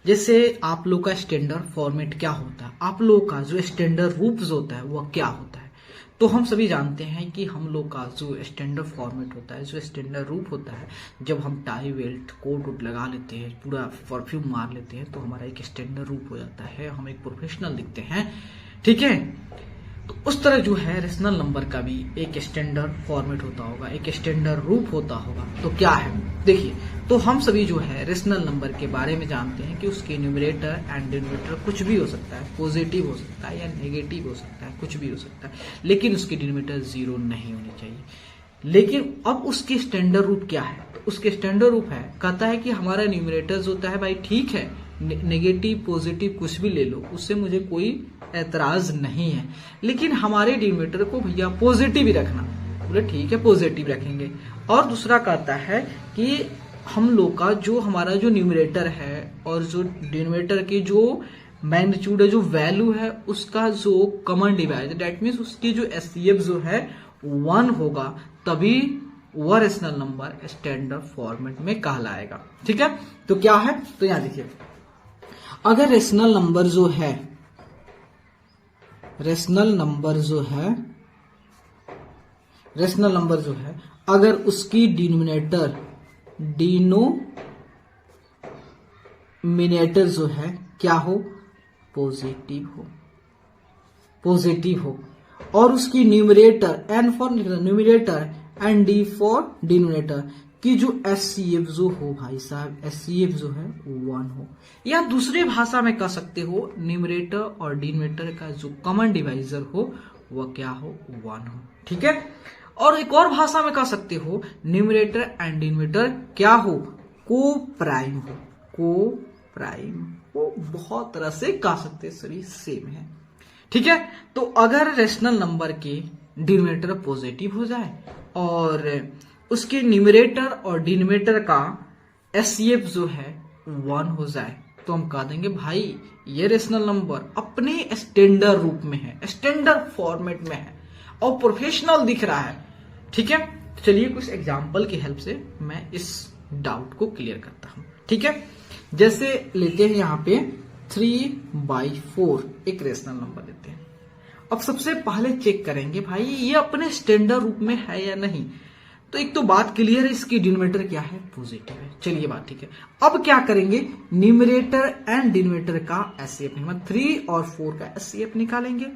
जैसे आप लोग का स्टैंडर्ड फॉर्मेट क्या होता है, आप लोग का जो स्टैंडर्ड रूप होता है वह क्या होता है, तो हम सभी जानते हैं कि हम लोग का जो स्टैंडर्ड फॉर्मेट होता है, जो स्टैंडर्ड रूप होता है, जब हम टाई बेल्ट कोट वोट लगा लेते हैं, पूरा परफ्यूम मार लेते हैं, तो हमारा एक स्टैंडर्ड रूप हो जाता है, हम एक प्रोफेशनल दिखते हैं, ठीक है। तो उस तरह जो है रेशनल नंबर का भी एक स्टैंडर्ड फॉर्मेट होता होगा, एक स्टैंडर्ड रूप होता होगा। तो क्या है, देखिए, तो हम सभी जो है रेशनल नंबर के बारे में जानते हैं कि उसके न्यूमरेटर एंड डिनोमिनेटर कुछ भी हो सकता है, पॉजिटिव हो सकता है या नेगेटिव हो सकता है, कुछ भी हो सकता है, लेकिन उसकी डिनोमिनेटर 0 नहीं होनी चाहिए। लेकिन अब उसकी स्टैंडर्ड रूप क्या है, तो उसके स्टैंडर्ड रूप है, कहता है कि हमारा न्यूमरेटर होता है भाई, ठीक है, नेगेटिव पॉजिटिव कुछ भी ले लो, उससे मुझे कोई ऐतराज नहीं है, लेकिन हमारे डिनोमिनेटर को भैया पॉजिटिव ही रखना। बोले ठीक है पॉजिटिव रखेंगे। और दूसरा कहता है कि हम लोग का जो हमारा जो न्यूमरेटर है और जो डिनोमिनेटर की जो मैग्नीट्यूड है, जो वैल्यू है, उसका जो कॉमन डिवाइजर, दैट मीन्स उसकी जो एचसीएफ जो है 1 होगा, तभी वह रेशनल नंबर स्टैंडर्ड फॉर्मेट में कहलाएगा, ठीक है। तो क्या है, तो यहां देखिए, अगर रेशनल नंबर जो है अगर उसकी डिनोमिनेटर जो है क्या हो, पॉजिटिव हो, और उसकी numerator, N for numerator and D for denominator की जो एचसीएफ जो हो भाई साहब, एचसीएफ जो है 1 हो, या दूसरे भाषा में कह सकते हो न्यूमरेटर और डिनोमिनेटर का जो कॉमन डिवाइजर हो वह क्या हो, 1 हो, ठीक है। और एक और भाषा में कह सकते हो न्यूमरेटर एंड डिनोमिनेटर क्या हो, को प्राइम प्राइम वो बहुत तरह से कह सकते हैं, सभी सेम है। ठीक है, तो अगर रेशनल नंबर के डिनोमिनेटर पॉजिटिव हो जाए और उसके न्यूमरेटर और डिनोमिनेटर का एचसीएफ जो है 1 हो जाए तो हम कह देंगे भाई ये रेशनल नंबर अपने स्टैंडर्ड रूप में है, स्टैंडर्ड फॉर्मेट में है और प्रोफेशनल दिख रहा है। ठीक है, चलिए कुछ एग्जांपल की हेल्प से मैं इस डाउट को क्लियर करता हूं। ठीक है, जैसे लेते हैं यहाँ पे 3/4 एक रेशनल नंबर लेते हैं। अब सबसे पहले चेक करेंगे भाई ये अपने स्टैंडर्ड रूप में है या नहीं। तो एक तो बात क्लियर है, इसकी डिनोमिनेटर क्या है, पॉजिटिव है। चलिए बात ठीक है। अब क्या करेंगे, न्यूमरेटर एंड डिनोमिनेटर का एचसीएफ, मतलब 3 और 4 का एचसीएफ निकालेंगे।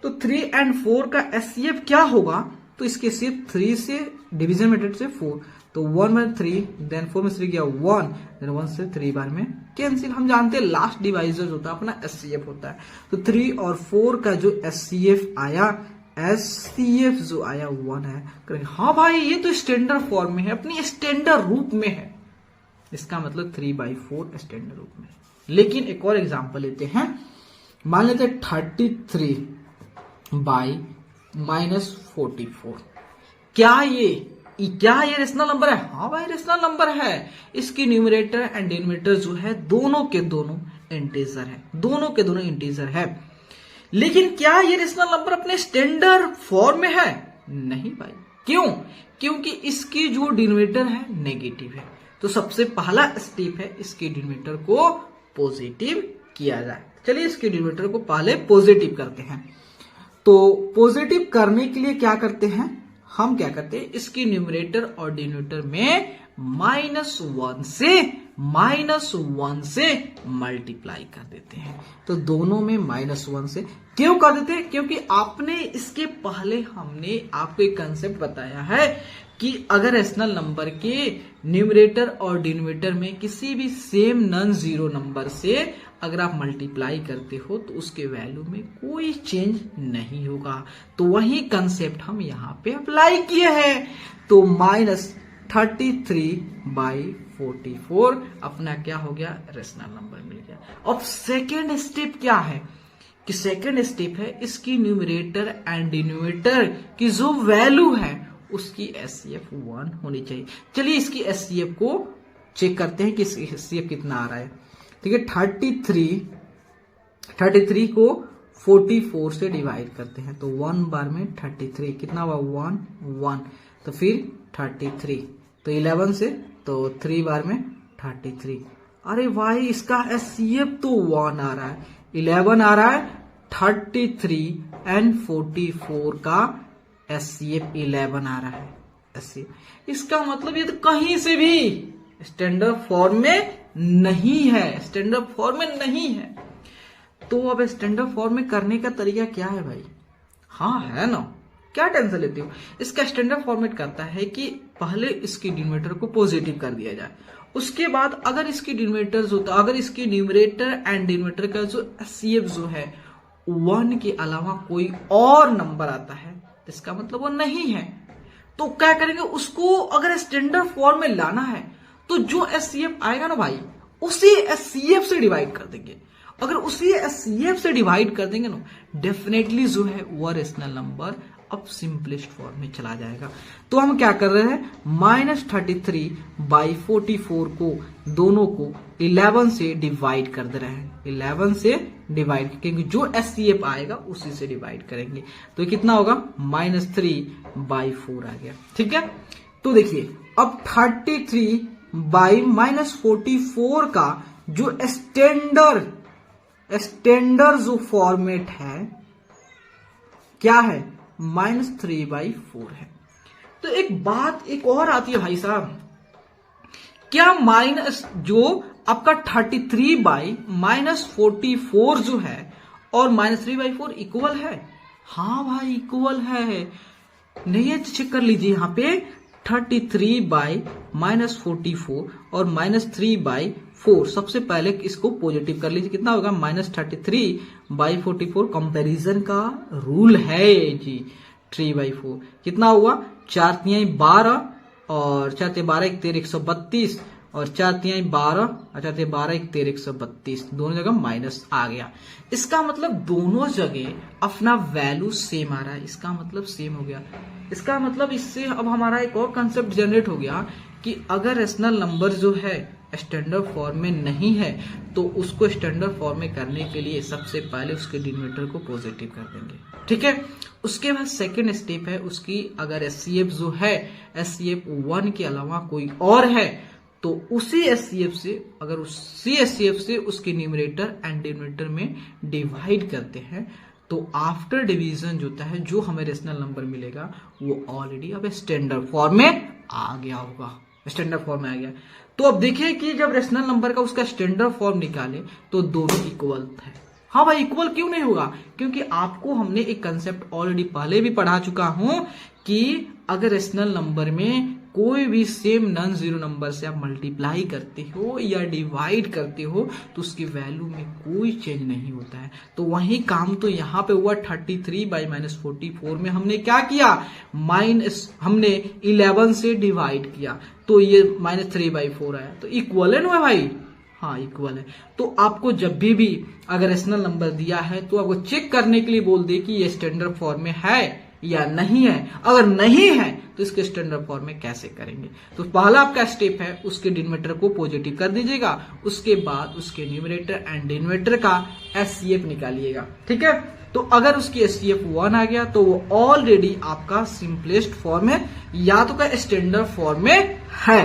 तो 3 एंड 4 का एचसीएफ क्या होगा, तो इसके सिर्फ 3 से डिवीजन मेथड से 4, तो 1 में 3, देन 4 में 3 गया 1, देन 1 से 3 बार में कैंसिल। हम जानते हैं लास्ट डिवाइजर होता है अपना एचसीएफ होता है। तो 3 और 4 का जो एचसीएफ आया, एचसीएफ जो आया 1 है। करेंगे हाँ भाई ये तो स्टैंडर्ड फॉर्म में है, अपनी स्टैंडर्ड रूप में है, इसका मतलब 3/4 स्टैंडर्ड रूप में। लेकिन एक और एग्जांपल लेते हैं, मान लेते हैं 33/-44। क्या ये रेशनल नंबर है? हाँ भाई रेशनल नंबर है। इसकी न्यूमरेटर एंड डिनोमिनेटर जो है दोनों के दोनों इंटीजर है, दोनों के दोनों इंटीजर है। लेकिन क्या ये रेशनल नंबर अपने स्टैंडर्ड फॉर्म में है? नहीं भाई। क्यों? क्योंकि इसकी जो डिनोमिनेटर है नेगेटिव है। तो सबसे पहला स्टेप है इसके डिनोमिनेटर को पॉजिटिव किया जाए। चलिए इसके डिनोमिनेटर को पहले पॉजिटिव करते हैं। तो पॉजिटिव करने के लिए क्या करते हैं, हम क्या करते हैं, इसकी न्यूमरेटर और डिनोमिनेटर में -1 से मल्टीप्लाई कर देते हैं। तो दोनों में -1 से क्यों कर देते हैं? क्योंकि आपने इसके पहले हमने आपको एक कंसेप्ट बताया है कि अगर रेशनल नंबर के न्यूमरेटर और डिनोमिनेटर में किसी भी सेम नॉन जीरो नंबर से अगर आप मल्टीप्लाई करते हो तो उसके वैल्यू में कोई चेंज नहीं होगा। तो वही कंसेप्ट हम यहाँ पे अप्लाई किए हैं। तो -33/44 अपना क्या हो गया, रेशनल नंबर मिल गया। अब सेकेंड स्टेप क्या है कि सेकेंड स्टेप है इसकी न्यूमरेटर एंड डिनोमिनेटर की जो वैल्यू है उसकी एचसीएफ 1 होनी चाहिए। चलिए इसकी एचसीएफ को चेक करते हैं कि इसकी एचसीएफ कितना आ रहा है। ठीक है, 33 को 44 से डिवाइड करते हैं तो 1 बार में 33 कितना हुआ, 1, तो फिर 33, तो 11 से तो 3 बार में 33। अरे भाई इसका एचसीएफ तो 1 आ रहा है, 11 आ रहा है, 33 एंड 44 का एचसीएफ 11 आ रहा है एचसीएफ। इसका मतलब ये तो कहीं से भी स्टैंडर्ड फॉर्म में नहीं है, स्टैंडर्ड फॉर्म में नहीं है। तो अब स्टैंडर्ड फॉर्म में करने का तरीका क्या है भाई? हाँ है ना, क्या टेंशन लेते हो। इसका स्टैंडर्ड फॉर्मेट करता है कि पहले इसकी डिनोमिनेटर को पॉजिटिव कर दिया जाए, उसके बाद अगर इसकी डिनोमिनेटर होता, अगर इसकी न्यूमरेटर एंड डिनोमिनेटर का जो एचसीएफ जो है 1 के अलावा कोई और नंबर आता है इसका मतलब वो नहीं है। तो क्या करेंगे, उसको अगर स्टैंडर्ड फॉर्म में लाना है तो जो एचसीएफ आएगा ना भाई उसी एचसीएफ से डिवाइड कर देंगे। अगर उसी एचसीएफ से डिवाइड कर देंगे ना डेफिनेटली जो है वो रेशनल नंबर अब सिंपलेस्ट फॉर्म में चला जाएगा। तो हम क्या कर रहे हैं, -33/44 को दोनों को 11 से डिवाइड कर दे रहे हैं, 11 से डिवाइड, क्योंकि जो एचसीएफ आएगा उसी से डिवाइड करेंगे। तो कितना होगा, -3/4 आ गया। ठीक है, तो देखिए अब 33/-44 का जो स्टैंडर्ड जो फॉर्मेट है क्या है, -3/4 है। तो एक बात एक और आती है भाई साहब, क्या माइनस जो आपका 33/-44 जो है और -3/4 इक्वल है? हाँ भाई इक्वल है। नहीं है तो चेक कर लीजिए यहाँ पे 33/-44 और -3/4। सबसे पहले इसको पॉजिटिव कर लीजिए, कितना होगा, -33/44। कंपैरिजन का रूल है जी, 3/4 कितना हुआ, 4×3 = 12 और 4×3 = 12, 1 13 132 और 4×3 = 12, अच्छा 12 1 13 132, दोनों जगह माइनस आ गया। इसका मतलब दोनों जगह अपना वैल्यू सेम आ रहा है, इसका मतलब सेम हो गया। इसका मतलब इससे अब हमारा एक और कंसेप्ट जनरेट हो गया कि अगर रेशनल नंबर जो है स्टैंडर्ड फॉर्म में नहीं है तो उसको स्टैंडर्ड फॉर्म में करने के लिए सबसे पहले उसके डिनोमिनेटर को पॉजिटिव कर देंगे, ठीक है। उसके बाद सेकंड स्टेप है उसकी, अगर एचसीएफ जो है एचसीएफ 1 के अलावा कोई और है तो उसी एचसीएफ से, अगर उसी एचसीएफ से उसके न्यूमरेटर एंड डिनोमिनेटर में डिवाइड करते हैं तो आफ्टर डिवीजन जो होता है जो हमें रेशनल नंबर मिलेगा वो ऑलरेडी अब स्टैंडर्ड फॉर्म में आ गया होगा, स्टैंडर्ड फॉर्म में आ गया। तो अब देखिए कि जब रेशनल नंबर का उसका स्टैंडर्ड फॉर्म निकाले तो दोनों इक्वल है। हाँ भाई इक्वल क्यों नहीं होगा, क्योंकि आपको हमने एक कंसेप्ट ऑलरेडी पहले भी पढ़ा चुका हूं कि अगर रेशनल नंबर में कोई भी सेम नॉन जीरो नंबर से आप मल्टीप्लाई करते हो या डिवाइड करते हो तो उसकी वैल्यू में कोई चेंज नहीं होता है। तो वही काम तो यहाँ पे हुआ 33/-44 में हमने क्या किया, हमने 11 से डिवाइड किया तो ये -3/4 आया, तो इक्वल है ना भाई, हाँ इक्वल है। तो आपको जब भी अगर रेशनल नंबर दिया है तो आपको चेक करने के लिए बोल दे कि ये स्टैंडर्ड फॉर्म में है या नहीं है। अगर नहीं है तो इसके स्टैंडर्ड फॉर्म में कैसे करेंगे, तो पहला आपका स्टेप है उसके डिनोमिनेटर को पॉजिटिव कर दीजिएगा, उसके बाद उसके न्यूमरेटर एंड डिनोमिनेटर का एचसीएफ निकालिएगा, ठीक है। तो अगर उसकी एचसीएफ 1 आ गया तो वो ऑलरेडी आपका सिंपलेस्ट फॉर्म है या तो का स्टैंडर्ड फॉर्म में है।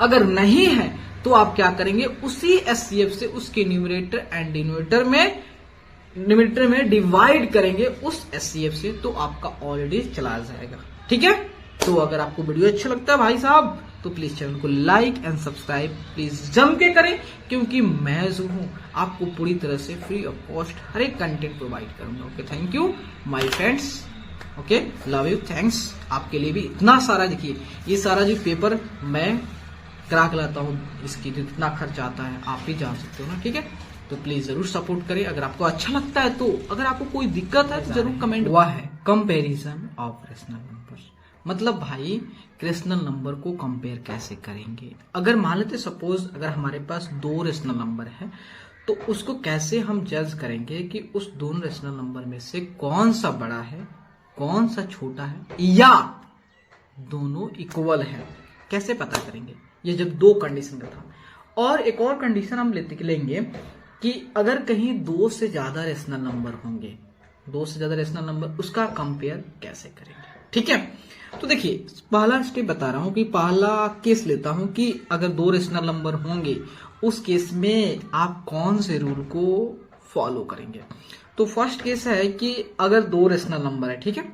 अगर नहीं है तो आप क्या करेंगे, उसी एचसीएफ से उसके न्यूमरेटर एंड डिनोमिनेटर में डिवाइड करेंगे उस एचसीएफ से, तो आपका ऑलरेडी चला जाएगा, ठीक है। तो अगर आपको वीडियो अच्छा लगता है भाई साहब तो प्लीज चैनल को लाइक एंड सब्सक्राइब प्लीज जम के करें, क्योंकि मैं जो हूं आपको पूरी तरह से फ्री ऑफ कॉस्ट हर एक कंटेंट प्रोवाइड करूंगा। Okay, thank you my friends, okay, love you, thanks. आपके लिए भी इतना सारा, देखिए ये सारा जो पेपर मैं करा के लाता हूँ, इसकी जितना खर्च आता है आप भी जान सकते हो ना, ठीक है। तो प्लीज जरूर सपोर्ट करें। अगर आपको अच्छा लगता है तो, अगर आपको कोई दिक्कत है तो जरूर कमेंट। हुआ है कंपैरिजन ऑफ रेशनल नंबर, मतलब भाई रेशनल नंबर को कंपेयर कैसे करेंगे। अगर मान लेते सपोज अगर हमारे पास 2 रेशनल नंबर है तो उसको कैसे हम जज करेंगे कि उस दोनों रेशनल नंबर में से कौन सा बड़ा है कौन सा छोटा है या दोनों इक्वल है, कैसे पता करेंगे। ये जब 2 कंडीशन का था। और एक और कंडीशन हम लेंगे कि अगर कहीं 2 से ज्यादा रेशनल नंबर होंगे, 2 से ज्यादा रेशनल नंबर, उसका कंपेयर कैसे करेंगे, ठीक है। तो देखिए पहला स्टेप बता रहा हूं कि पहला केस लेता हूं कि अगर 2 रेशनल नंबर होंगे उस केस में आप कौन से रूल को फॉलो करेंगे। तो फर्स्ट केस है कि अगर 2 रेशनल नंबर है, ठीक है,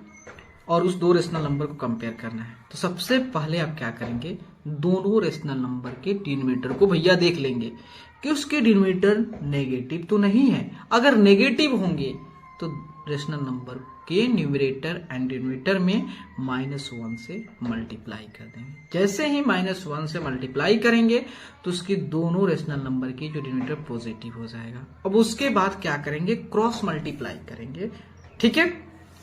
और उस 2 रेशनल नंबर को कंपेयर करना है तो सबसे पहले आप क्या करेंगे, दोनों रेशनल नंबर के डिनोमिनेटर को भैया देख लेंगे कि उसके डिनोमिनेटर नेगेटिव तो नहीं है। अगर नेगेटिव होंगे तो रेशनल नंबर के न्यूमरेटर एंड डिनोमिनेटर में -1 से मल्टीप्लाई कर देंगे। जैसे ही -1 से मल्टीप्लाई करेंगे तो उसकी दोनों रेशनल नंबर की जो डिनोमिनेटर पॉजिटिव हो जाएगा। अब उसके बाद क्या करेंगे, क्रॉस मल्टीप्लाई करेंगे, ठीक है।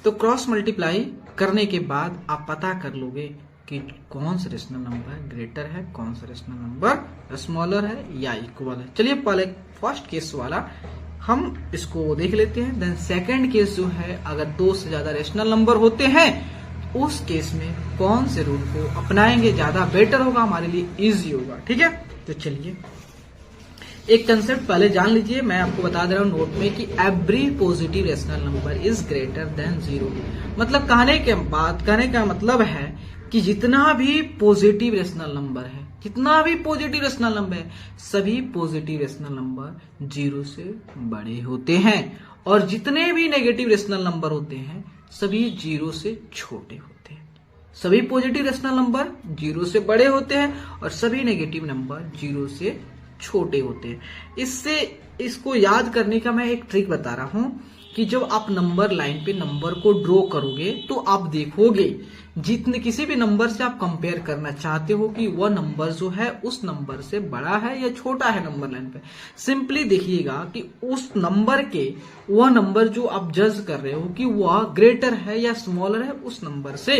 तो क्रॉस मल्टीप्लाई करने के बाद आप पता कर लोगे कि कौन सा रेशनल नंबर ग्रेटर है कौन सा रेशनल नंबर स्मॉलर है या इक्वल है। चलिए पहले फर्स्ट केस वाला हम इसको देख लेते हैं। देन सेकंड केस जो है, अगर 2 से ज्यादा रेशनल नंबर होते हैं उस केस में कौन से रूल को अपनाएंगे ज्यादा बेटर होगा, हमारे लिए इजी होगा, ठीक है। तो चलिए एक कंसेप्ट पहले जान लीजिए, मैं आपको बता दे रहा हूं नोट में कि every positive rational number is greater than 0। मतलब कहने का मतलब है कि जितना भी पॉजिटिव रेशनल नंबर है, जितना भी पॉजिटिव रेशनल नंबर है, सभी पॉजिटिव रेशनल नंबर 0 से बड़े होते हैं और जितने भी नेगेटिव रेशनल नंबर होते हैं सभी 0 से छोटे होते हैं। सभी पॉजिटिव रेशनल नंबर 0 से बड़े होते हैं और सभी नेगेटिव नंबर 0 से छोटे होते हैं। इसको याद करने का मैं एक ट्रिक बता रहा हूं कि जब आप नंबर लाइन पे नंबर को ड्रॉ करोगे तो आप देखोगे जितने किसी भी नंबर से आप कंपेयर करना चाहते हो कि वह नंबर जो है उस नंबर से बड़ा है या छोटा है नंबर लाइन पे, सिंपली देखिएगा कि उस नंबर के वह नंबर जो आप जज कर रहे हो कि वह ग्रेटर है या स्मॉलर है उस नंबर से,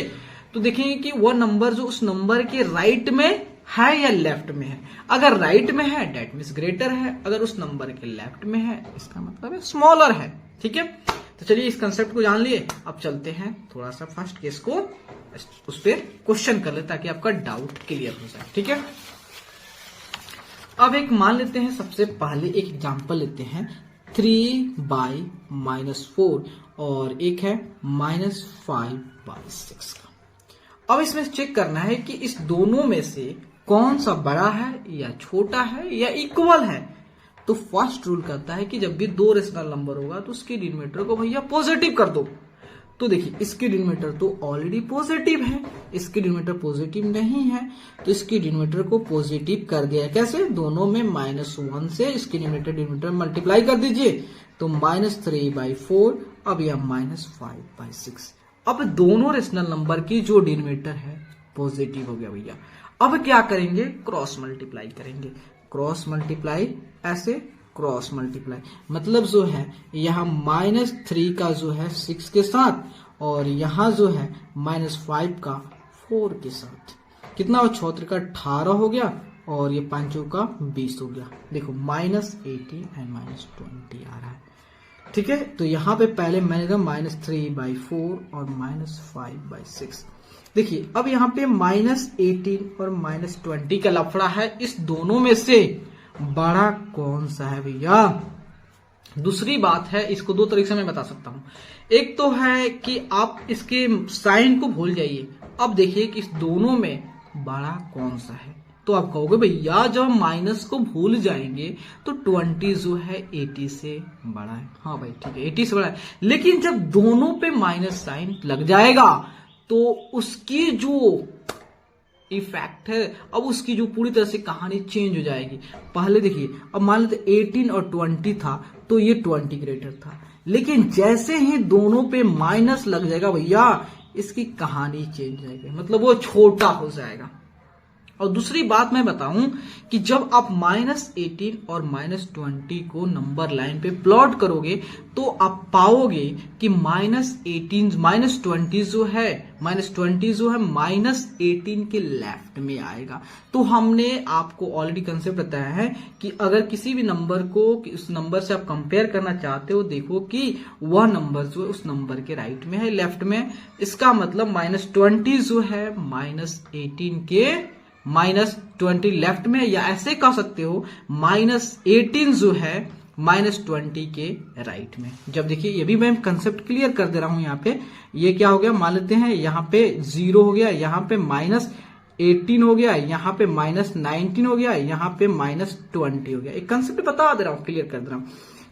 तो देखेंगे कि वह नंबर जो उस नंबर के राइट में है या लेफ्ट में है। अगर राइट में है डेट मीन्स ग्रेटर है, अगर उस नंबर के लेफ्ट में है इसका मतलब है स्मॉलर है। ठीक है, तो चलिए इस कंसेप्ट को जान लिए। अब चलते हैं थोड़ा सा फर्स्ट केस को उस पर क्वेश्चन कर ले ताकि आपका डाउट क्लियर हो जाए। ठीक है, अब एक मान लेते हैं, सबसे पहले एक एग्जांपल लेते हैं 3/-4 और एक है -5/6 का। अब इसमें चेक करना है कि इस दोनों में से कौन सा बड़ा है या छोटा है या इक्वल है। तो फर्स्ट रूल कहता है कि जब भी दो रेशनल नंबर होगा तो उसके डिनोमिनेटर को भैया पॉजिटिव कर दो। तो देखिए इसकी डिनोमिनेटर तो ऑलरेडी पॉजिटिव है, इसकी डिनोमिनेटर पॉजिटिव नहीं है, तो इसकी डिनोमिनेटर को पॉजिटिव कर दिया। कैसे? दोनों में -1 से इसकी डिनोमिनेटर मल्टीप्लाई कर दीजिए, तो -3/4, अब यह -5/6। अब दोनों रेशनल नंबर की जो डिनोमिनेटर है पॉजिटिव हो गया भैया। अब क्या करेंगे? क्रॉस मल्टीप्लाई करेंगे। क्रॉस मल्टीप्लाई ऐसे, क्रॉस मल्टीप्लाई मतलब जो है यहाँ -3 का जो है 6 के साथ और यहाँ जो है -5 का 4 के साथ, कितना हो? 6 का 18 हो गया और ये 5 का 20 हो गया। देखो -18 एंड -20 आ रहा है। ठीक है, तो यहाँ पे पहले मैंने कहा -3/4 और -5/6। देखिए अब यहाँ पे -18 और -20 का लफड़ा है, इस दोनों में से बड़ा कौन सा है भैया? दूसरी बात है, इसको दो तरीके से मैं बता सकता हूं। एक तो है कि आप इसके साइन को भूल जाइए, अब देखिए कि इस दोनों में बड़ा कौन सा है। तो आप कहोगे भैया जब हम माइनस को भूल जाएंगे तो 20 जो है 80 से बड़ा है। हाँ भाई ठीक है, 80 से बड़ा है, लेकिन जब दोनों पे माइनस साइन लग जाएगा तो उसकी जो इफेक्ट है, अब उसकी जो पूरी तरह से कहानी चेंज हो जाएगी। पहले देखिए, अब मान लेते 18 और 20 था तो ये 20 ग्रेटर था, लेकिन जैसे ही दोनों पे माइनस लग जाएगा भैया इसकी कहानी चेंज हो जाएगी, मतलब वो छोटा हो जाएगा। और दूसरी बात मैं बताऊं कि जब आप -18 और -20 को नंबर लाइन पे प्लॉट करोगे तो आप पाओगे कि -20 जो है -18 के लेफ्ट में आएगा। तो हमने आपको ऑलरेडी कंसेप्ट बताया है कि अगर किसी भी नंबर को उस नंबर से आप कंपेयर करना चाहते हो, देखो कि वह नंबर जो है उस नंबर के राइट में है, लेफ्ट में। इसका मतलब -20 जो है -18 के -20 लेफ्ट में, या ऐसे कह सकते हो -18 जो है -20 के राइट में। जब देखिए ये भी मैं कंसेप्ट क्लियर कर दे रहा हूं। यहाँ पे ये क्या हो गया, मान लेते हैं यहाँ पे 0 हो गया, यहाँ पे -18 हो गया, यहाँ पे -19 हो गया, यहाँ पे -20 हो गया। एक कंसेप्ट बता दे रहा हूं, क्लियर कर दे रहा हूं।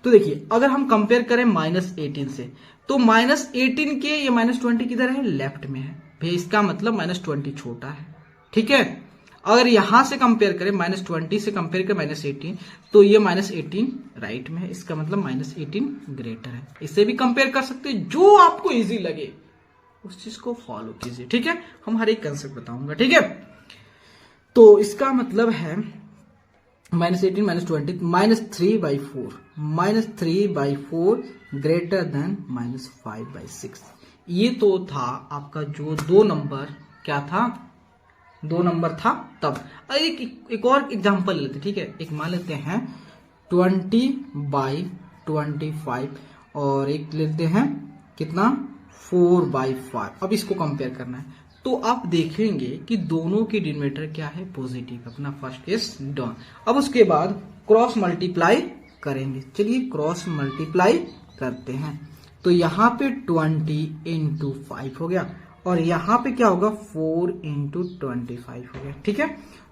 तो देखिए अगर हम कंपेयर करें -18 से, तो -18 के ये -20 किधर है? लेफ्ट में है भैया, इसका मतलब -20 छोटा है। ठीक है, अगर यहां से कंपेयर करें -20 से कंपेयर करें -18, तो ये -18 राइट में है, इसका मतलब -18 ग्रेटर है। इसे भी कंपेयर कर सकते हैं, जो आपको इजी लगे उस चीज को फॉलो कीजिए। ठीक है, हम हर एक कंसेप्ट बताऊंगा। ठीक है, तो इसका मतलब है -18 -20 -3/4 ग्रेटर देन -5/6। ये तो था आपका जो दो नंबर क्या था, दो नंबर था तब। एक और एग्जांपल लेते, ठीक है, एक मान लेते हैं 20/25 और एक लेते हैं कितना 4/5। अब इसको कंपेयर करना है, तो आप देखेंगे कि दोनों की डिनोमिनेटर क्या है? पॉजिटिव। अपना फर्स्ट केस डन। अब उसके बाद क्रॉस मल्टीप्लाई करेंगे। चलिए क्रॉस मल्टीप्लाई करते हैं, तो यहाँ पे 20 × 5 हो गया और यहाँ पे क्या होगा 4 × 25 हो गया। ठीक है,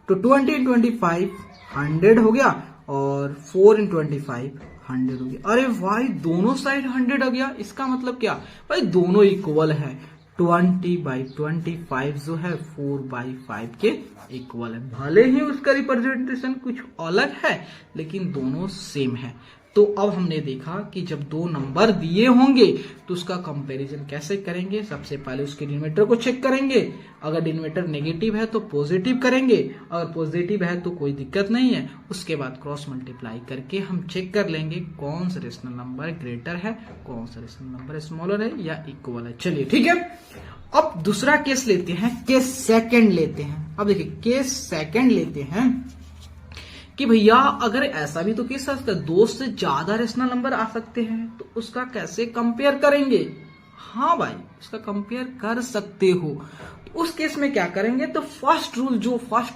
तो 20 × 25 100 हो गया और 4 × 25 100 हो गया। अरे भाई दोनों साइड 100 आ गया, इसका मतलब क्या भाई? दोनों इक्वल है। 20/25 जो है 4/5 के इक्वल है। भले ही उसका रिप्रेजेंटेशन कुछ अलग है लेकिन दोनों सेम है। तो अब हमने देखा कि जब दो नंबर दिए होंगे तो उसका कंपैरिजन कैसे करेंगे। सबसे पहले उसके डिनोमिनेटर को चेक करेंगे, अगर डिनोमिनेटर नेगेटिव है तो पॉजिटिव करेंगे, अगर पॉजिटिव है तो कोई दिक्कत नहीं है। उसके बाद क्रॉस मल्टीप्लाई करके हम चेक कर लेंगे कौन सा रेशनल नंबर ग्रेटर है, कौन सा रेशनल नंबर स्मॉलर है या इक्वल है। चलिए ठीक है, अब दूसरा केस लेते हैं, केस सेकंड लेते हैं। अब देखिए केस सेकंड लेते हैं कि भैया अगर ऐसा भी तो केस सकता है, दो से ज्यादा रेशनल नंबर आ सकते हैं, तो उसका कैसे कंपेयर करेंगे। हाँ भाई, उसका कंपेयर कर सकते हो। तो उस केस में क्या करेंगे, तो फर्स्ट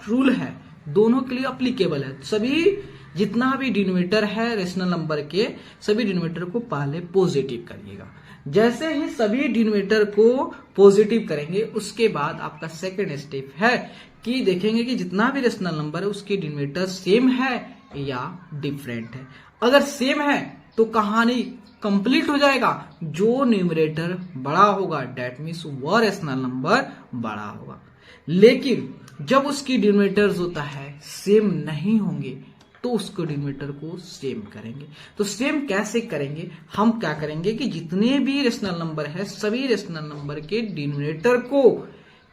रूल है दोनों के लिए अप्लीकेबल है। सभी जितना भी डिनोमिनेटर है रेशनल नंबर के, सभी डिनोमिनेटर को पहले पॉजिटिव करिएगा। जैसे ही सभी डिनोमिनेटर को पॉजिटिव करेंगे, उसके बाद आपका सेकंड स्टेप है कि देखेंगे कि जितना भी रेशनल नंबर है उसके डिनोमिनेटर सेम है या डिफरेंट है। अगर सेम है तो कहानी कंप्लीट हो जाएगा। जो न्यूमरेटर बड़ा होगा डेट मीन्स वह रेशनल नंबर बड़ा होगा। लेकिन जब उसकी डिनोमिनेटर्स होता है सेम नहीं होंगे तो उसको डिनोमिनेटर को सेम करेंगे। तो सेम कैसे करेंगे, हम क्या करेंगे कि जितने भी रेशनल नंबर है सभी रेशनल नंबर के डिनोमिनेटर को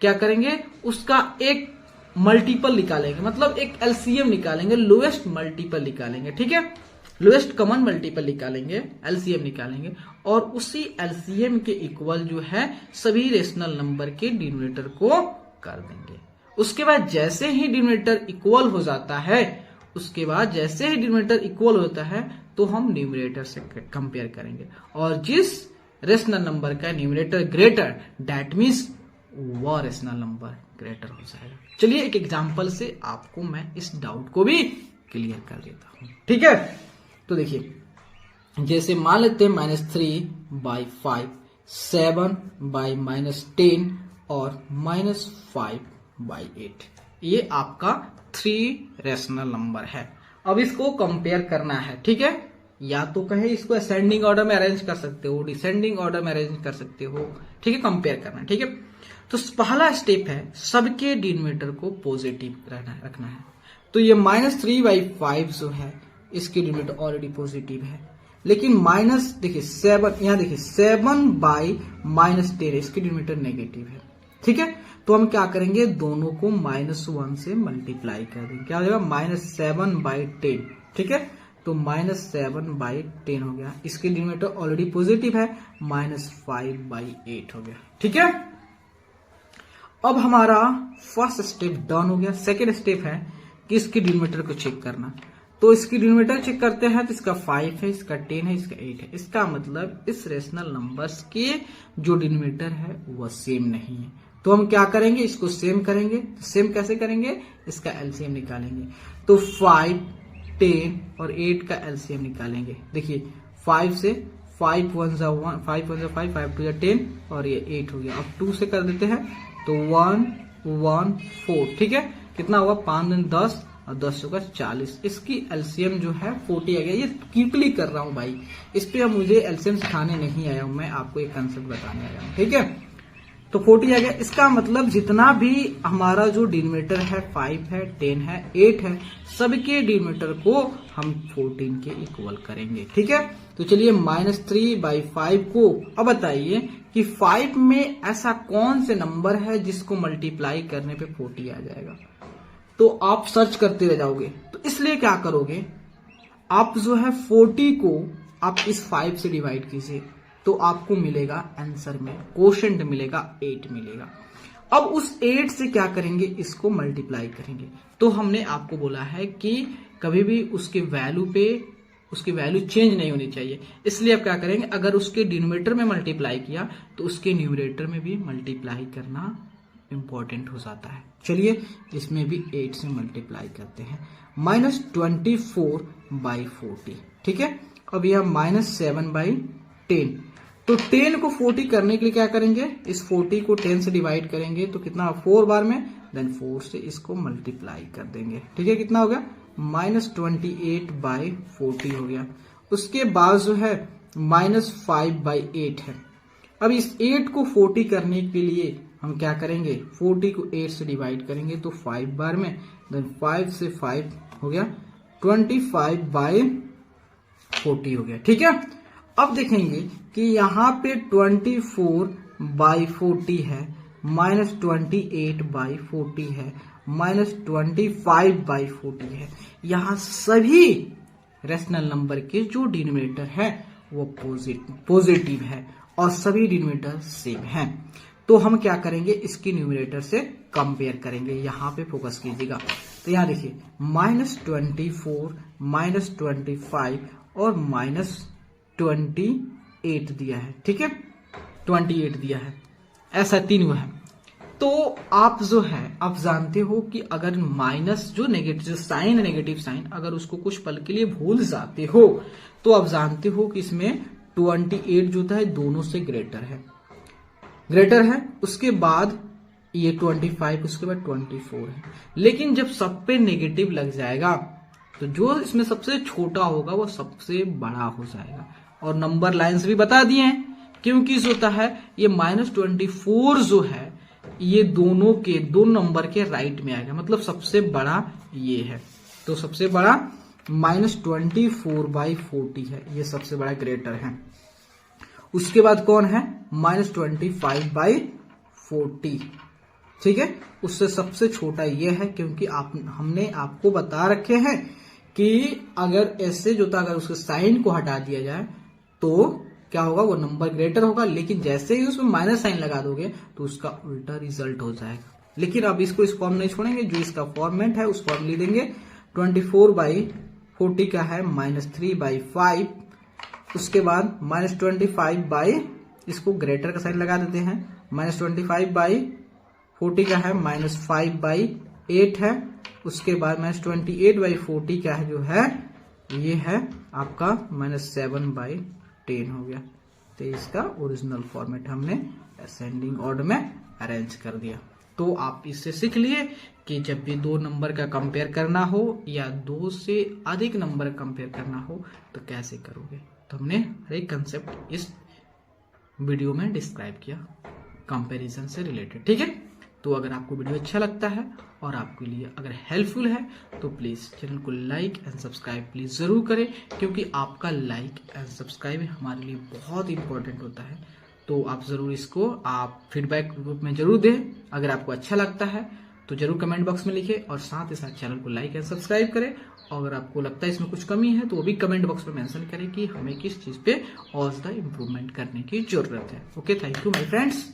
क्या करेंगे, उसका एक मल्टीपल निकालेंगे, मतलब एक एलसीएम निकालेंगे, लोएस्ट मल्टीपल निकालेंगे। ठीक है, लोएस्ट कॉमन मल्टीपल निकालेंगे, एलसीएम निकालेंगे, और उसी एलसीएम के इक्वल जो है सभी रेशनल नंबर के डिनोमिनेटर को कर देंगे। उसके बाद जैसे ही डिनोमिनेटर इक्वल हो जाता है, उसके बाद जैसे ही डिनोमिनेटर इक्वल होता है तो हम न्यूमरेटर से कंपेयर करेंगे, और जिस रेशनल नंबर का न्यूमरेटर ग्रेटर दैट मीन्स वह रेशनल नंबर ग्रेटर हो जाएगा। चलिए एक एग्जांपल से आपको मैं इस डाउट को भी क्लियर कर देता हूं। ठीक है, तो देखिए जैसे मान लेते हैं -3/5, 7/-10 और -5/8, ये आपका 3 रेशनल नंबर है। अब इसको कंपेयर करना है। ठीक है, या तो कहे इसको असेंडिंग ऑर्डर में अरेंज कर सकते हो, डिसेंडिंग ऑर्डर में अरेंज कर सकते हो। ठीक है, कंपेयर करना है। ठीक है, तो पहला स्टेप है सबके डिनोमिनेटर को पॉजिटिव रखना है। तो ये -3/5 जो है इसकी डिनोमिनेटर ऑलरेडी पॉजिटिव है, लेकिन देखिए 7, यहाँ देखिए 7/-10 इसकी डिनोमिनेटर नेगेटिव है। ठीक है, तो हम क्या करेंगे, दोनों को -1 से मल्टीप्लाई कर देंगे, क्या हो जाएगा -7/10। ठीक है, तो -7/10 हो गया, इसकी डिनोमिनेटर ऑलरेडी पॉजिटिव है, -5/8 हो गया। ठीक है, अब हमारा फर्स्ट स्टेप डन हो गया। सेकेंड स्टेप है कि इसकी डिनोमिनेटर को चेक करना। तो इसकी डिनोमिनेटर चेक करते हैं तो इसका 5 है, इसका 10 है, इसका 8 है। इसका मतलब इस रेशनल नंबर्स के जो डिनोमिनेटर है वह सेम नहीं है। तो हम क्या करेंगे, इसको सेम करेंगे। सेम कैसे करेंगे, इसका एलसीएम निकालेंगे। तो 5, 10 और 8 का एलसीएम निकालेंगे। देखिए 5 से 5 1 जा 1, 5 1 जा 5, 5 2 जा 10 और ये 8 हो गया। अब 2 से कर देते हैं तो 1 1 4। ठीक है, कितना हुआ, 5 दिन 10 और 10 होगा 40। इसकी एलसीएम जो है 40 आ गया। ये क्विकली कर रहा हूं भाई, इस पे अब मुझे एलसीएम सिखाने नहीं आया हूं, मैं आपको एक कंसेप्ट बताने आया हूं। ठीक है, तो 40 आ गया। इसका मतलब जितना भी हमारा जो डिनोमिनेटर है 5 है, 10 है, 8 है, सबके डिनोमिनेटर को हम 14 के इक्वल करेंगे। ठीक है, तो चलिए -3/5 को अब बताइए कि 5 में ऐसा कौन से नंबर है जिसको मल्टीप्लाई करने पे 40 आ जाएगा। तो आप सर्च करते रह जाओगे। तो इसलिए क्या करोगे, आप जो है 40 को आप इस 5 से डिवाइड कीजिए, तो आपको मिलेगा आंसर में कोशेंट मिलेगा 8 मिलेगा। अब उस 8 से क्या करेंगे, इसको मल्टीप्लाई करेंगे। तो हमने आपको बोला है कि कभी भी उसकी वैल्यू चेंज नहीं होनी चाहिए। इसलिए आप क्या करेंगे, अगर उसके डिनोमिनेटर में मल्टीप्लाई किया तो उसके न्यूमरेटर में भी मल्टीप्लाई करना इंपॉर्टेंट हो जाता है। चलिए इसमें भी 8 से मल्टीप्लाई करते हैं। -24/40। ठीक है, अब यह -7/10। तो 10 को 40 करने के लिए क्या करेंगे, इस 40 को 10 से डिवाइड करेंगे तो कितना 4 बार में, देन 4 से इसको मल्टीप्लाई कर देंगे। ठीक है, कितना हो गया, -28/40 हो गया। उसके बाद जो है -5/8 है। अब इस 8 को 40 करने के लिए हम क्या करेंगे, 40 को 8 से डिवाइड करेंगे तो 5 बार में, देन 5 से 5 हो गया 25/40 40 हो गया। ठीक है, अब देखेंगे कि यहाँ पे 24/40 है, -28/40 है, -25/40 है। यहाँ सभी रेशनल नंबर के जो डिनोमिनेटर है वो पॉजिटिव है और सभी डिनोमिनेटर सेम है। तो हम क्या करेंगे, इसकी न्यूमरेटर से कंपेयर करेंगे। यहाँ पे फोकस कीजिएगा। तो यहाँ देखिए -24, -25 और -28 दिया है। ठीक है, 28 दिया है, ऐसा 3 वो है। तो आप जो है आप जानते हो कि अगर माइनस जो नेगेटिव साइन, नेगेटिव साइन अगर उसको कुछ पल के लिए भूल जाते हो तो आप जानते हो कि इसमें 28 जो है दोनों से ग्रेटर है, उसके बाद ये 25, उसके बाद 24 है। लेकिन जब सब पे नेगेटिव लग जाएगा तो जो इसमें सबसे छोटा होगा वो सबसे बड़ा हो जाएगा। और नंबर लाइंस भी बता दिए हैं, क्योंकि जो होता है ये -24 जो है ये दोनों के दो नंबर के राइट में आएगा, मतलब सबसे बड़ा ये है। तो सबसे बड़ा -24/40 है, ये सबसे बड़ा ग्रेटर है। उसके बाद कौन है, -25/40। ठीक है, उससे सबसे छोटा ये है, क्योंकि हमने आपको बता रखे हैं कि अगर ऐसे जो था अगर उसके साइन को हटा दिया जाए तो क्या होगा, वो नंबर ग्रेटर होगा। लेकिन जैसे ही उसमें माइनस साइन लगा दोगे तो उसका उल्टा रिजल्ट हो जाएगा। लेकिन अब इसको इस फॉर्म नहीं छोड़ेंगे, जो इसका फॉर्मेट है उस फॉर्म ले देंगे। 24/40 का है -3/5, उसके बाद -25 इसको ग्रेटर का साइन लगा देते हैं, -25/40 का है -5/8 है। उसके बाद -28/40 का है जो है ये है आपका -7/10 हो गया। तो इसका ओरिजिनल फॉर्मेट हमने असेंडिंग ऑर्डर में अरेंज कर दिया। तो आप इससे सीख लिए कि जब भी दो नंबर का कंपेयर करना हो या दो से अधिक नंबर कंपेयर करना हो तो कैसे करोगे। तो हमने हर एक कंसेप्ट इस वीडियो में डिस्क्राइब किया कंपैरिजन से रिलेटेड। ठीक है, तो अगर आपको वीडियो अच्छा लगता है और आपके लिए अगर हेल्पफुल है तो प्लीज़ चैनल को लाइक एंड सब्सक्राइब प्लीज़ ज़रूर करें, क्योंकि आपका लाइक एंड सब्सक्राइब हमारे लिए बहुत इंपॉर्टेंट होता है। तो आप ज़रूर इसको आप फीडबैक ग्रुप में ज़रूर दें। अगर आपको अच्छा लगता है तो ज़रूर कमेंट बॉक्स में लिखें और साथ ही साथ चैनल को लाइक एंड सब्सक्राइब करें। और अगर आपको लगता है इसमें कुछ कमी है तो वो भी कमेंट बॉक्स में मेंशन करें कि हमें किस चीज़ पे और ज़्यादा इम्प्रूवमेंट करने की ज़रूरत है। Okay, thank you my friends.